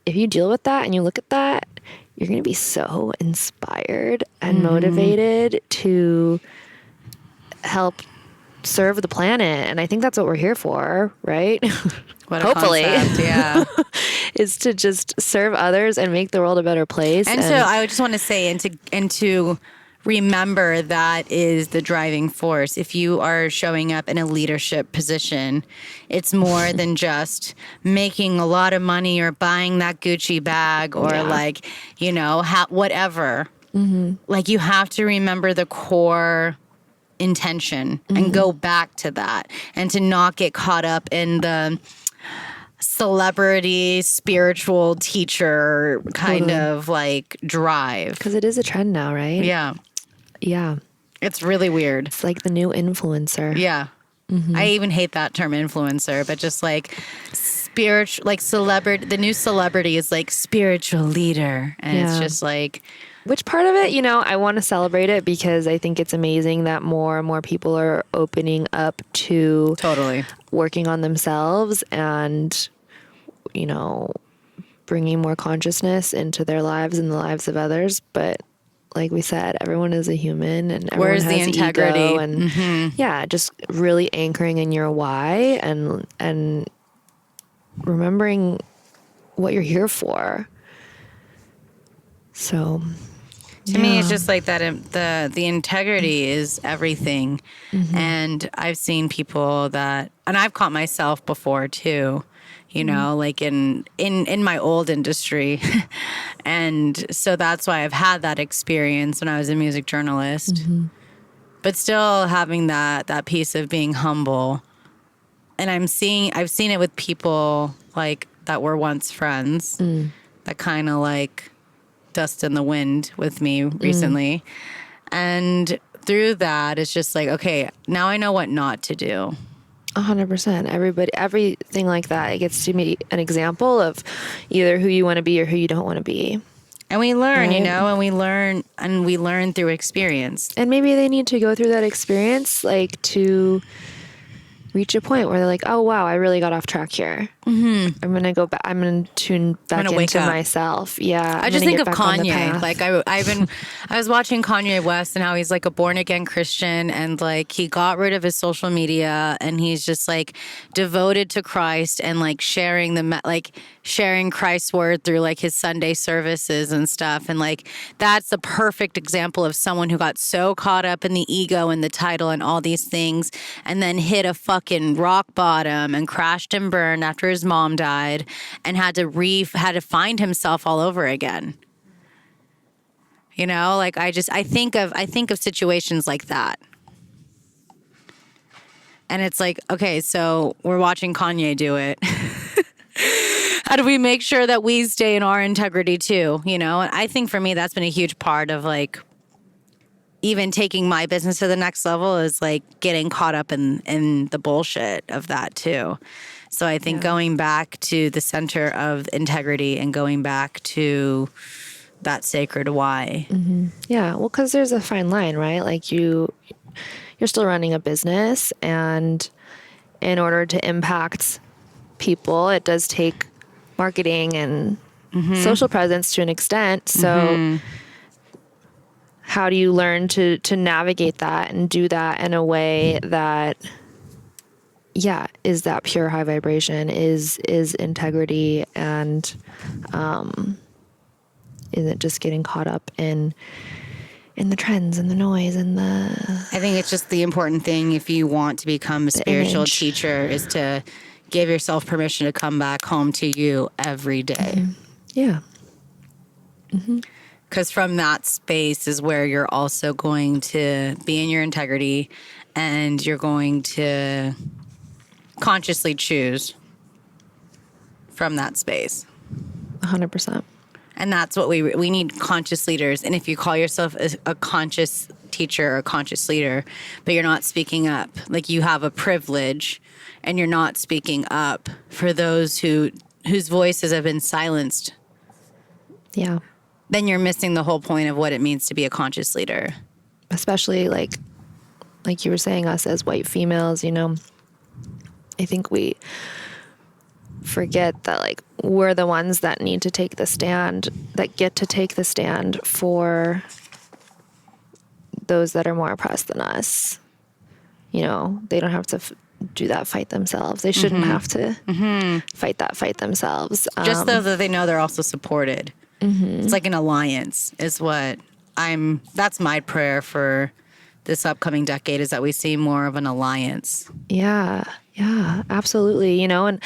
if you deal with that and you look at that, you're going to be so inspired and motivated to help serve the planet. And I think that's what we're here for, right? What a hopefully, concept, yeah. is to just serve others and make the world a better place. And so I would just want to say, and to remember that is the driving force. If you are showing up in a leadership position, it's more than just making a lot of money or buying that Gucci bag or whatever. Like you have to remember the core intention and go back to that and to not get caught up in the celebrity, spiritual teacher kind of like drive. Because it is a trend now, right? Yeah. Yeah. It's really weird. It's like the new influencer. Yeah. I even hate that term influencer, but just like spiritual, like celebrity, the new celebrity is like spiritual leader. And it's just like, which part of it, I want to celebrate it because I think it's amazing that more and more people are opening up to totally working on themselves and, bringing more consciousness into their lives and the lives of others. But like we said, everyone is a human and everyone where's has the integrity? Ego and just really anchoring in your why and remembering what you're here for. So to me, it's just like that. The integrity is everything. And I've seen people that, and I've caught myself before too, you know, like in my old industry. And so that's why I've had that experience when I was a music journalist. But still having that piece of being humble. And I've seen it with people like that were once friends that kind of like dust in the wind with me recently. And through that, it's just like, okay, now I know what not to do. 100%. Everything like that, it gets to be an example of either who you want to be or who you don't want to be. And we learn, right? you know, and we learn through experience. And maybe they need to go through that experience, like to reach a point where they're like, oh, wow, I really got off track here. I'm going to go back. I'm going to tune back into myself. Yeah. I just think of Kanye. Like I was watching Kanye West and how he's like a born again Christian, and like he got rid of his social media and he's just like devoted to Christ and like sharing Christ's word through like his Sunday services and stuff. And like, that's the perfect example of someone who got so caught up in the ego and the title and all these things, and then hit a fucking rock bottom and crashed and burned after his mom died and had to find himself all over again. You know, like I think of situations like that. And it's like, okay, so we're watching Kanye do it. How do we make sure that we stay in our integrity too? You know, and I think for me, that's been a huge part of like even taking my business to the next level, is like getting caught up in the bullshit of that too. So I think going back to the center of integrity and going back to that sacred why. Yeah. Well, because there's a fine line, right? Like you're still running a business, and in order to impact people, it does take marketing and social presence to an extent. So how do you learn to navigate that and do that in a way that, is that pure high vibration, is integrity, and isn't just getting caught up in the trends and the noise and I think it's just the important thing, if you want to become a spiritual teacher, is to give yourself permission to come back home to you every day. Yeah. Because from that space is where you're also going to be in your integrity, and you're going to consciously choose from that space. 100%. And that's what we need, conscious leaders. And if you call yourself a conscious teacher or a conscious leader, but you're not speaking up, like you have a privilege and you're not speaking up for those whose voices have been silenced. Yeah. Then you're missing the whole point of what it means to be a conscious leader. Especially like you were saying, us as white females, you know, I think we forget that like we're the ones that need to take the stand, that get to take the stand for those that are more oppressed than us. You know, they don't have to do that fight themselves. They shouldn't have to fight that fight themselves. Just so that they know they're also supported. It's like an alliance is what that's my prayer for this upcoming decade, is that we see more of an alliance. Yeah, absolutely. You know, and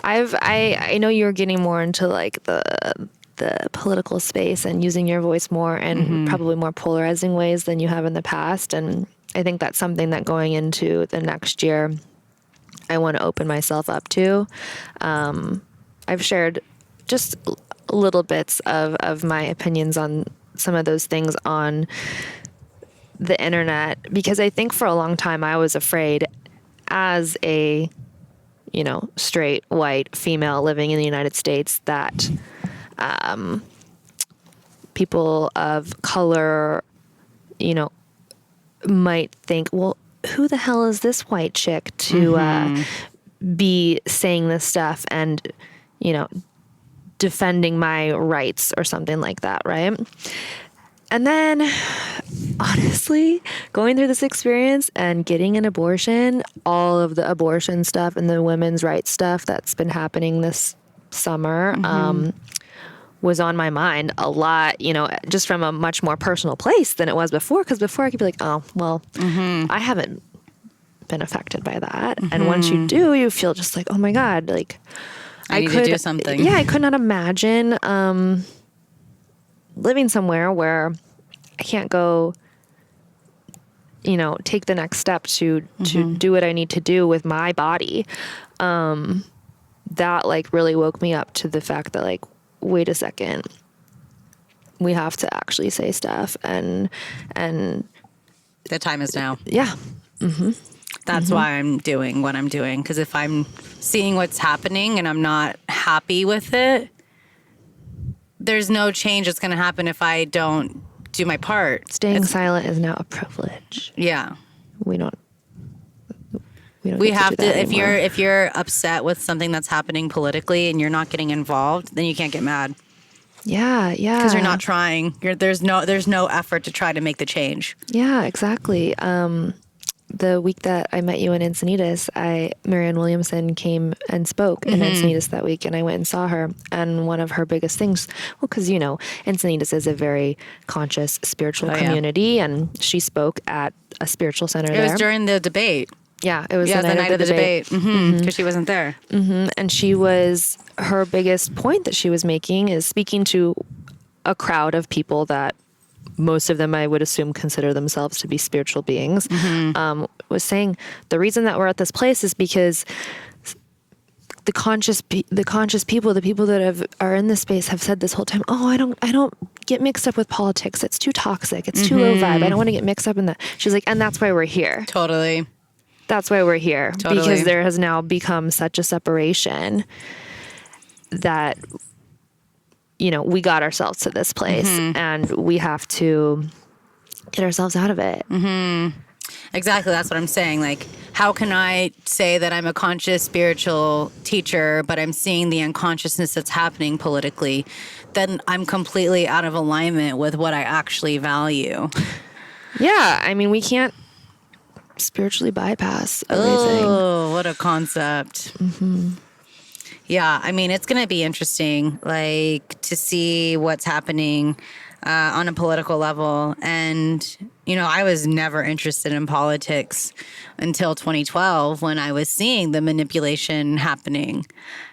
I know you're getting more into like the political space and using your voice more and probably more polarizing ways than you have in the past. And I think that's something that going into the next year, I want to open myself up to. I've shared just little bits of my opinions on some of those things on the internet, because I think for a long time I was afraid, as a, you know, straight white female living in the United States, that people of color, you know, might think, well, who the hell is this white chick to be saying this stuff and, you know, defending my rights or something like that, right? And then, honestly, going through this experience and getting an abortion, all of the abortion stuff and the women's rights stuff that's been happening this summer was on my mind a lot, you know, just from a much more personal place than it was before. Because before I could be like, oh, well, I haven't been affected by that. And once you do, you feel just like, oh my God, like, I need to do something. Yeah, I could not imagine living somewhere where I can't go, take the next step to do what I need to do with my body. That like really woke me up to the fact that like, wait a second, we have to actually say stuff and the time is now. yeah. That's why I'm doing what I'm doing. Because if I'm seeing what's happening and I'm not happy with it, there's no change that's going to happen if I don't do my part. Staying silent is now a privilege. Yeah. We don't We have to, if if you're upset with something that's happening politically and you're not getting involved, then you can't get mad. Yeah. Because you're not trying. There's no effort to try to make the change. Yeah, exactly. The week that I met you in Encinitas, Marianne Williamson came and spoke in Encinitas that week, and I went and saw her. And one of her biggest things, well, because Encinitas is a very conscious spiritual community, and she spoke at a spiritual center there. It was during the debate. Yeah, it was the night of the debate. Because she wasn't there. And her biggest point that she was making is speaking to a crowd of people that most of them, I would assume, consider themselves to be spiritual beings, was saying the reason that we're at this place is because the conscious people, the people that are in this space, have said this whole time, oh, I don't get mixed up with politics. It's too toxic. It's too low vibe. I don't want to get mixed up in that. She's like, and that's why we're here. Totally. That's why we're here. Totally. Because there has now become such a separation that, we got ourselves to this place and we have to get ourselves out of it. Exactly. That's what I'm saying. Like, how can I say that I'm a conscious spiritual teacher, but I'm seeing the unconsciousness that's happening politically? Then I'm completely out of alignment with what I actually value. Yeah. I mean, we can't spiritually bypass everything. Oh, what a concept. Yeah, I mean, it's going to be interesting, like, to see what's happening on a political level. And, I was never interested in politics until 2012 when I was seeing the manipulation happening.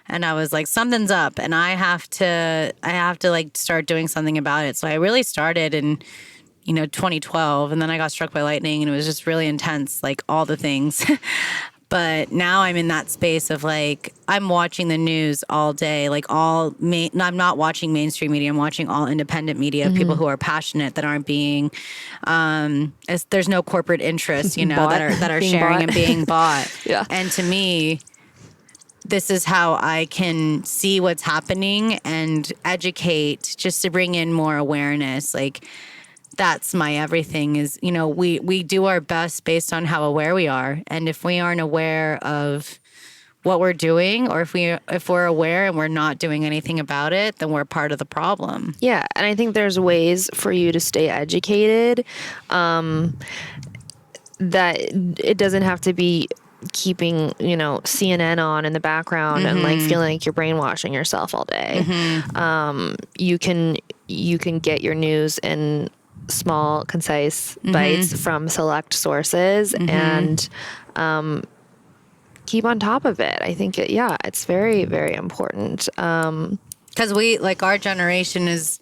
And I was like, something's up and I have to like start doing something about it. So I really started in 2012, and then I got struck by lightning, and it was just really intense, like all the things. But now I'm in that space of like, I'm watching the news all day, like I'm not watching mainstream media. I'm watching all independent media, people who are passionate, that aren't being, there's no corporate interests, that are sharing and being bought. Yeah. And to me, this is how I can see what's happening and educate, just to bring in more awareness. Like, that's my everything is, we do our best based on how aware we are. And if we aren't aware of what we're doing, or if we're aware and we're not doing anything about it, then we're part of the problem. Yeah. And I think there's ways for you to stay educated, that it doesn't have to be keeping, CNN on in the background and like feeling like you're brainwashing yourself all day. You can get your news in small, concise bites from select sources and keep on top of it. I think it's very, very important. Because our generation is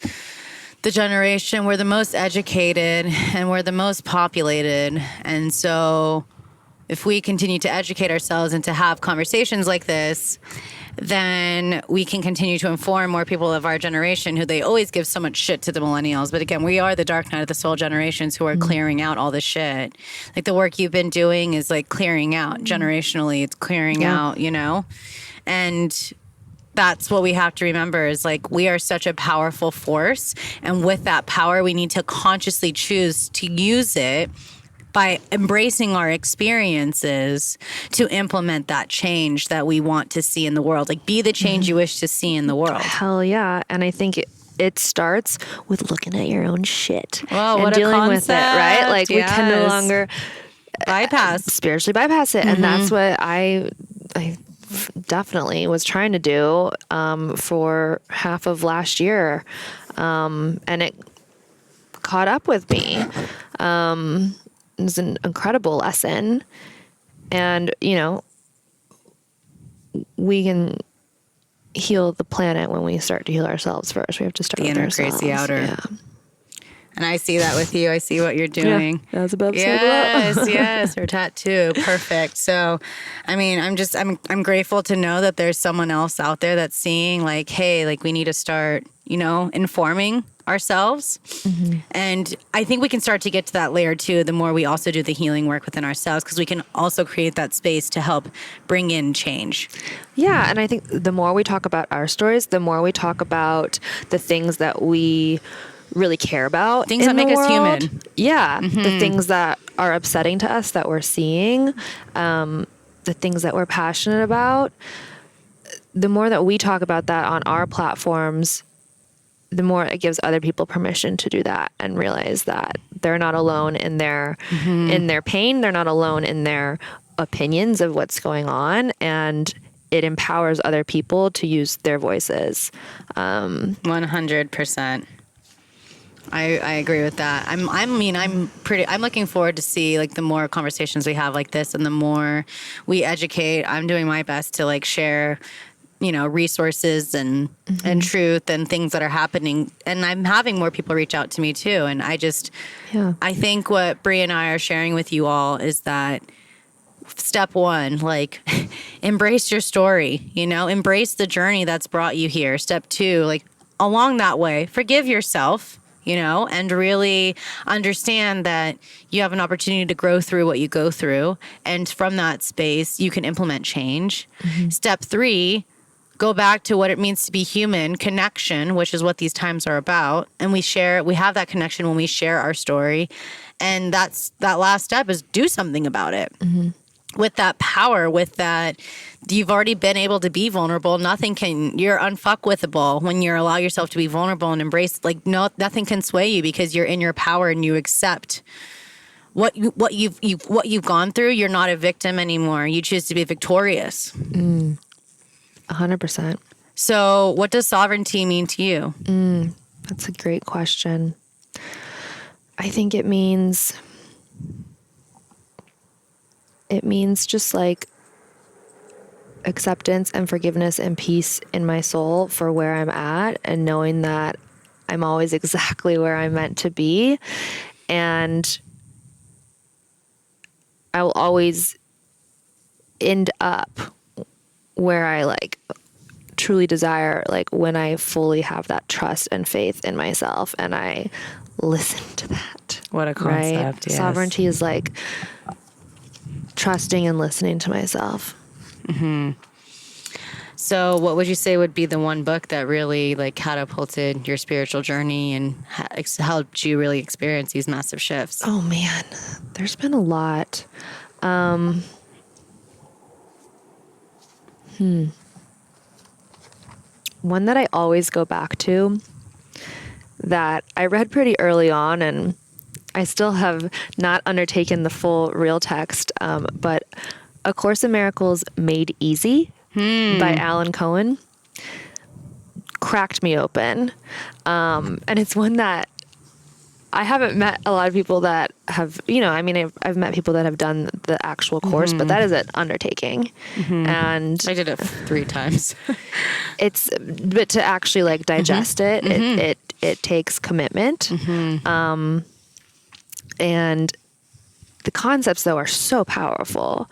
the generation, we're the most educated and we're the most populated. And so if we continue to educate ourselves and to have conversations like this, then we can continue to inform more people of our generation, who they always give so much shit to the millennials. But again, we are the dark night of the soul generations who are clearing out all this shit. Like, the work you've been doing is like clearing out generationally. It's clearing out, and that's what we have to remember, is like, we are such a powerful force. And with that power, we need to consciously choose to use it by embracing our experiences to implement that change that we want to see in the world. Like, be the change you wish to see in the world. Hell yeah. And I think it starts with looking at your own shit and dealing with it, right? Like, we can no longer spiritually bypass it. And that's what I definitely was trying to do for half of last year. And it caught up with me. It was an incredible lesson. And, we can heal the planet when we start to heal ourselves first. We have to start The with inner ourselves. creates the outer. Yeah. And I see that with you. I see what you're doing. Yeah, that's about Yes, her tattoo. Perfect. So, I mean, I'm grateful to know that there's someone else out there that's seeing like, hey, like we need to start, informing ourselves. Mm-hmm. And I think we can start to get to that layer too, the more we also do the healing work within ourselves, because we can also create that space to help bring in change. Yeah. And I think the more we talk about our stories, the more we talk about the things that we really care about, things that make us human. Yeah. The things that are upsetting to us that we're seeing, the things that we're passionate about. The more that we talk about that on our platforms, the more it gives other people permission to do that and realize that they're not alone in their pain. They're not alone in their opinions of what's going on, and it empowers other people to use their voices. 100%. I agree with that. I'm looking forward to see like the more conversations we have like this, and the more we educate. I'm doing my best to like share, resources and truth and things that are happening. And I'm having more people reach out to me too. And I think what Brie and I are sharing with you all is that step one, like embrace your story, embrace the journey that's brought you here. Step two, like along that way, forgive yourself, and really understand that you have an opportunity to grow through what you go through. And from that space, you can implement change. Step three, go back to what it means to be human, connection, which is what these times are about. And we have that connection when we share our story. And that last step is do something about it. With that power, with that, you've already been able to be vulnerable. You're unfuckwithable when you allow yourself to be vulnerable and embrace, nothing can sway you because you're in your power and you accept what you've gone through. You're not a victim anymore. You choose to be victorious. 100%. So what does sovereignty mean to you? That's a great question. I think it means just like acceptance and forgiveness and peace in my soul for where I'm at, and knowing that I'm always exactly where I'm meant to be. And I will always end up where I like truly desire, like when I fully have that trust and faith in myself and I listen to that. What a concept. Right? Yes. Sovereignty is like trusting and listening to myself. So what would you say would be the one book that really like catapulted your spiritual journey and helped you really experience these massive shifts? Oh man, there's been a lot. One that I always go back to that I read pretty early on, and I still have not undertaken the full real text, but A Course in Miracles Made Easy by Alan Cohen cracked me open. And it's one that I haven't met a lot of people that have, I've met people that have done the actual course, but that is an undertaking. And I did it 3 times. but to actually like digest it takes commitment. And the concepts though are so powerful,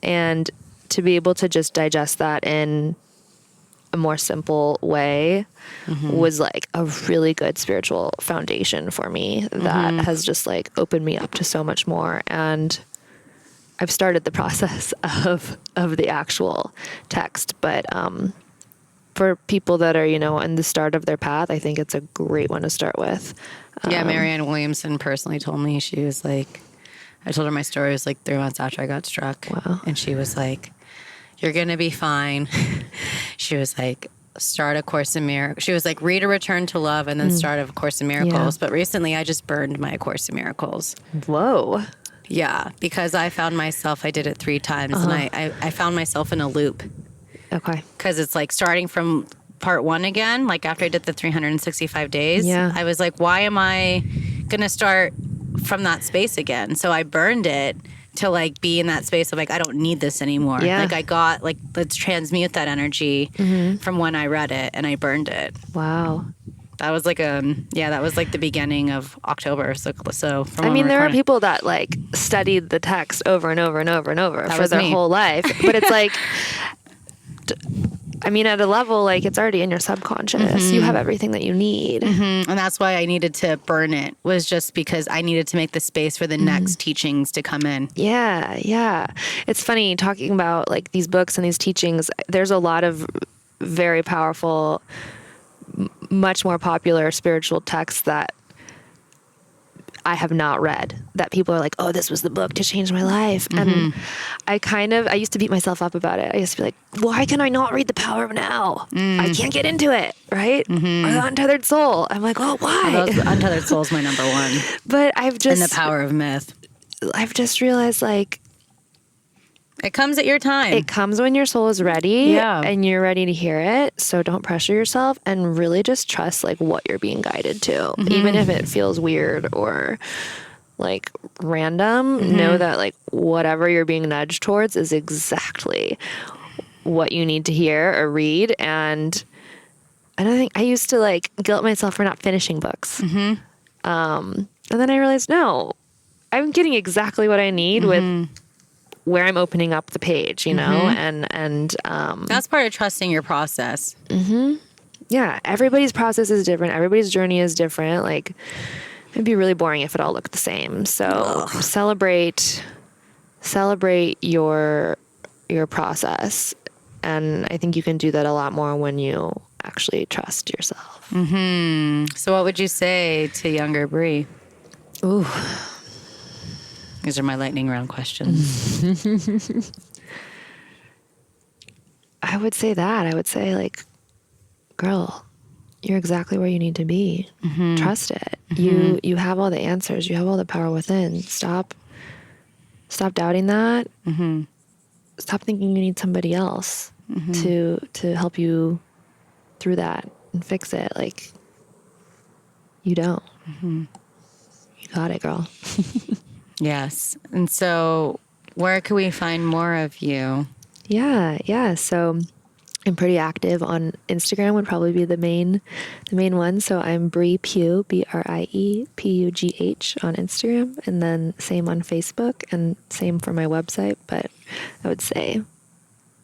and to be able to just digest that in a more simple way was like a really good spiritual foundation for me that has just like opened me up to so much more. And I've started the process of the actual text, but for people that are, in the start of their path, I think it's a great one to start with. Yeah, Marianne Williamson personally told me, she was like, I told her my story was like 3 months after I got struck. Wow. And she was like, you're going to be fine. She was like, start A Course in Miracles. She was like, read A Return to Love and then start A Course in Miracles. Yeah. But recently I just burned my A Course in Miracles. Whoa. Yeah, because I found myself, I did it 3 times and I found myself in a loop. Okay. Because it's like starting from part 1 again, like after I did the 365 days, Yeah. I was like, why am I going to start from that space again. So I burned it to like be in that space of like, I don't need this anymore. Yeah. Like I got like, let's transmute that energy from when I read it and I burned it. Wow. That was like that was like the beginning of October. So from I when mean, we there are recorded. people that like studied the text over and over and over and over That for was their me. whole life. But it's like, I mean, at a level, like it's already in your subconscious. You have everything that you need. And that's why I needed to burn it, was just because I needed to make the space for the next teachings to come in. Yeah, yeah. It's funny talking about like these books and these teachings. There's a lot of very powerful, much more popular spiritual texts that I have not read, that people are like, oh, this was the book to change my life. And I used to beat myself up about it. I used to be like, why can I not read The Power of Now? I can't get into it, right? Or The Untethered Soul. I'm like, oh, why? Untethered Soul is my number one. But And The Power of Myth. I've just realized like, It comes at your time. it comes when your soul is ready Yeah. and you're ready to hear it. So don't pressure yourself and really just trust like what you're being guided to. Even if it feels weird or like random, know that like whatever you're being nudged towards is exactly what you need to hear or read. And I don't think I used to like guilt myself for not finishing books. And then I realized, no, I'm getting exactly what I need with where I'm opening up the page, you know, and That's part of trusting your process. yeah, everybody's process is different. Everybody's journey is different. Like it'd be really boring if it all looked the same. So celebrate your process. And I think you can do that a lot more when you actually trust yourself. So what would you say to younger Brie? Ooh. These are my lightning round questions. I would say that. I would say like, girl, you're exactly where you need to be. Trust it. You have all the answers. You have all the power within. Stop doubting that. Stop thinking you need somebody else to help you through that and fix it. Like you don't. You got it, girl. Yes. And so where can we find more of you? Yeah. So I'm pretty active on Instagram would probably be the main one. So I'm Brie Pugh, BriePugh on Instagram, and then same on Facebook and same for my website. But I would say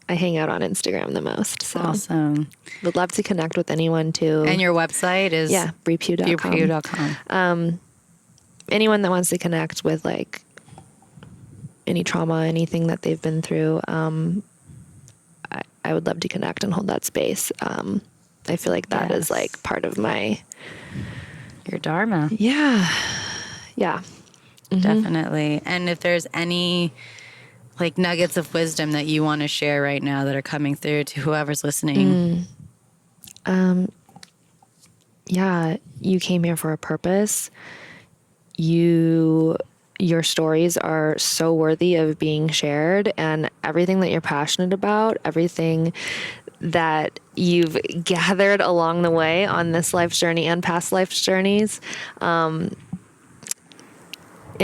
I hang out on Instagram the most. So Awesome. would love to connect with anyone too. And your website is? Yeah, BriePugh.com. BriePugh.com. Anyone that wants to connect with like any trauma, anything that they've been through, I would love to connect and hold that space. I feel like that is like part of your dharma. Yeah. Definitely. And if there's any like nuggets of wisdom that you want to share right now that are coming through to whoever's listening. Yeah, you came here for a purpose. Your stories are so worthy of being shared, and everything that you're passionate about, everything that you've gathered along the way on this life's journey and past life's journeys, in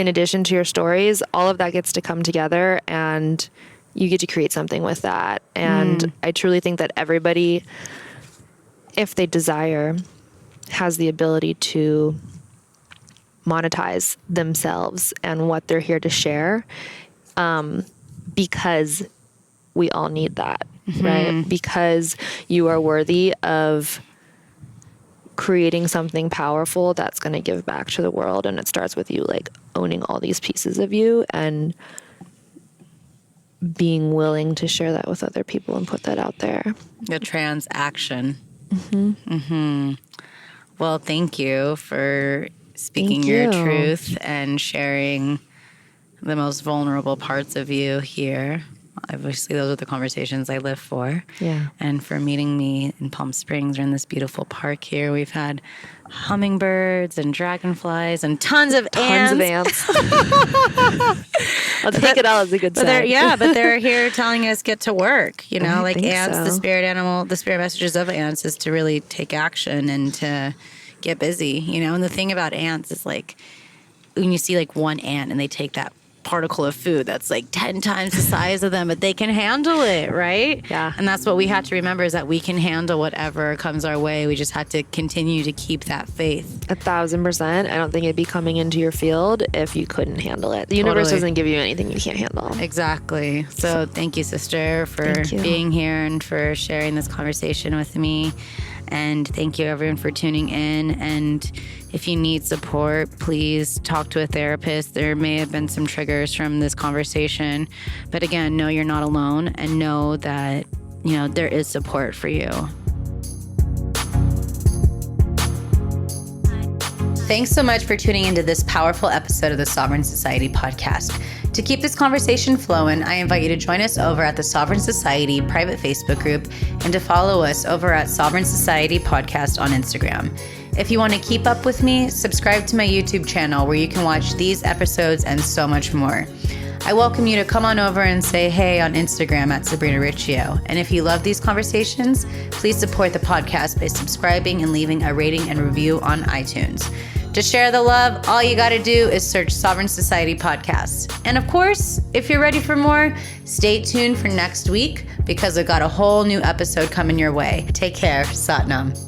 addition to your stories, all of that gets to come together and you get to create something with that. And I truly think that everybody, if they desire, has the ability to monetize themselves and what they're here to share, because we all need that, right? Because you are worthy of creating something powerful that's going to give back to the world. And it starts with you like owning all these pieces of you and being willing to share that with other people and put that out there. The transaction. Well, thank you for speaking your truth and sharing the most vulnerable parts of you here. Obviously, those are the conversations I live for. Yeah. And for meeting me in Palm Springs. We're in this beautiful park here. We've had hummingbirds and dragonflies and tons of ants. I'll take it all as a good sign. But they're here telling us get to work. You know, I like think ants, so. the spirit messages of ants is to really take action and to get busy. You know, and the thing about ants is like when you see like one ant and they take that particle of food that's like 10 times the size of them, but they can handle it, right? Yeah. And that's what we have to remember, is that we can handle whatever comes our way. We just have to continue to keep that faith. 1,000%. I don't think it'd be coming into your field if you couldn't handle it. The universe doesn't give you anything you can't handle. Exactly. So thank you, sister, for being here and for sharing this conversation with me. And thank you, everyone, for tuning in. And if you need support, please talk to a therapist. There may have been some triggers from this conversation. But again, know you're not alone, and know that, there is support for you. Thanks so much for tuning into this powerful episode of the Sovereign Society podcast. To keep this conversation flowing, I invite you to join us over at the Sovereign Society private Facebook group and to follow us over at Sovereign Society Podcast on Instagram. If you want to keep up with me, subscribe to my YouTube channel where you can watch these episodes and so much more. I welcome you to come on over and say hey on Instagram at Sabrina Riccio. And if you love these conversations, please support the podcast by subscribing and leaving a rating and review on iTunes. To share the love, all you got to do is search Sovereign Society Podcast. And of course, if you're ready for more, stay tuned for next week, because I've got a whole new episode coming your way. Take care. Satnam.